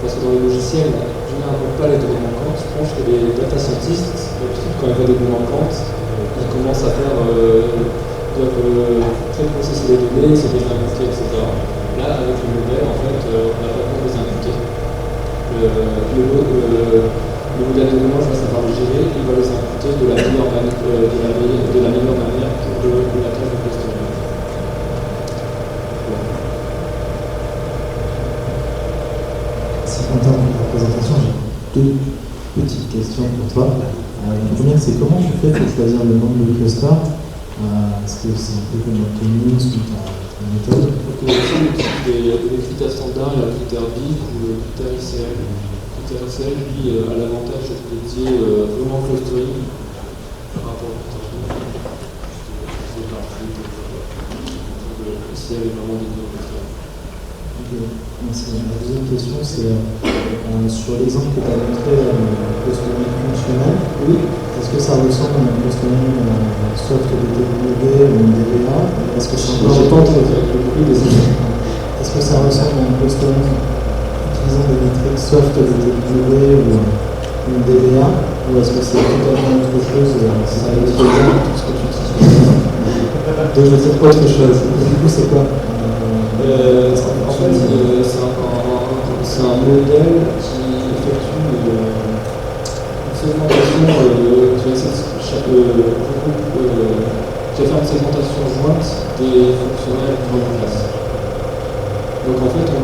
parce que dans les logiciels, on ne génère pas les données manquantes. Je pense que les data scientists, quand ils voient des données manquantes, ils commencent à faire, doivent processer les données, se les imputer, etc. Là, avec le modèle, en fait, on n'a pas besoin de les imputer. Le modèle de données, va savoir les gérer, il va les imputer de la meilleure manière pour la tâche de clustering. Merci Quentin pour ta présentation. J'ai deux petites questions pour toi. La première, c'est comment tu fais pour choisir le nombre de clusters? Est-ce que c'est un peu comme dans Linux ou ta méthode? Donc, on utilise des critères standards, il y a le critère BIC ou le critère ICL. Le critère ICL, lui, a l'avantage d'être dédié vraiment au clustering par rapport au critère BIC. Le ICL est vraiment dédié au clustering. Merci. La deuxième question, c'est sur l'exemple que tu as montré, le clustering fonctionnel. Oui. Est-ce que ça ressemble à un clustering soft DTW ou une DBA? Est-ce que ça ressemble à un clustering utilisant des métriques soft DTW ou une DBA? Ou est-ce que c'est totalement autre chose? Ça va être bien tout ce que tu utilises. Donc je veux dire autre chose. Du coup, c'est quoi? En fait, c'est un modèle qui effectue une segmentation qui va faire une segmentation jointe des fonctionnels du en classe. Donc en fait, on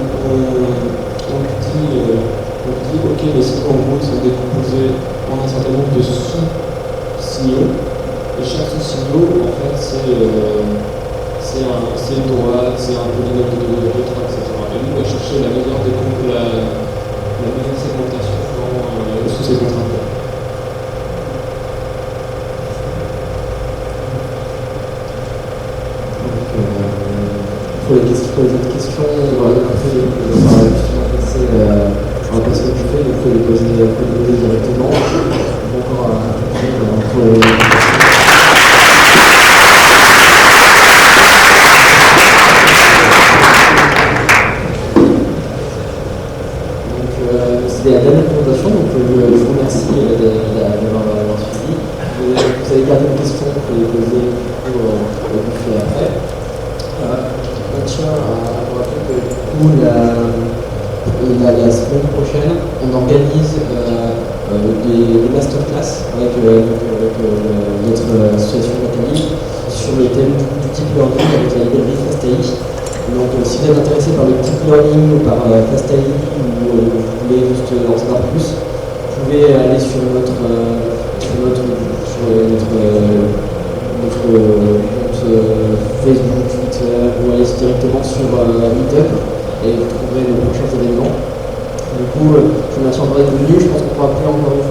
dit ok, les cycles en gros sont décomposés en un certain nombre de sous-signaux, et chaque sous-signaux, en fait, c'est une droite, c'est un polynôme de degré de 3, etc. Et nous, on va chercher la meilleure segmentation sous ces contraintes-là. Pour les autres questions, après, on va passer au buffet, donc il faut les poser directement. Encore c'était la dernière présentation, donc je vous remercie d'avoir suivi. Vous avez gardé une question, vous pouvez les poser pour le buffet après. On tient à vous rappeler que du coup, la semaine prochaine, on organise des masterclass avec notre association Nathalie sur le thème du deep learning avec la librairie FastAI. Donc si vous êtes intéressé par le deep learning ou par FastAI ou vous voulez juste en savoir plus, vous pouvez aller sur notre compte Facebook, Twitter, ou aller directement sur Meetup et vous trouverez nos prochains événements. Du coup, je vous remercie encore d'être venu. Je pense qu'on pourra plus encore une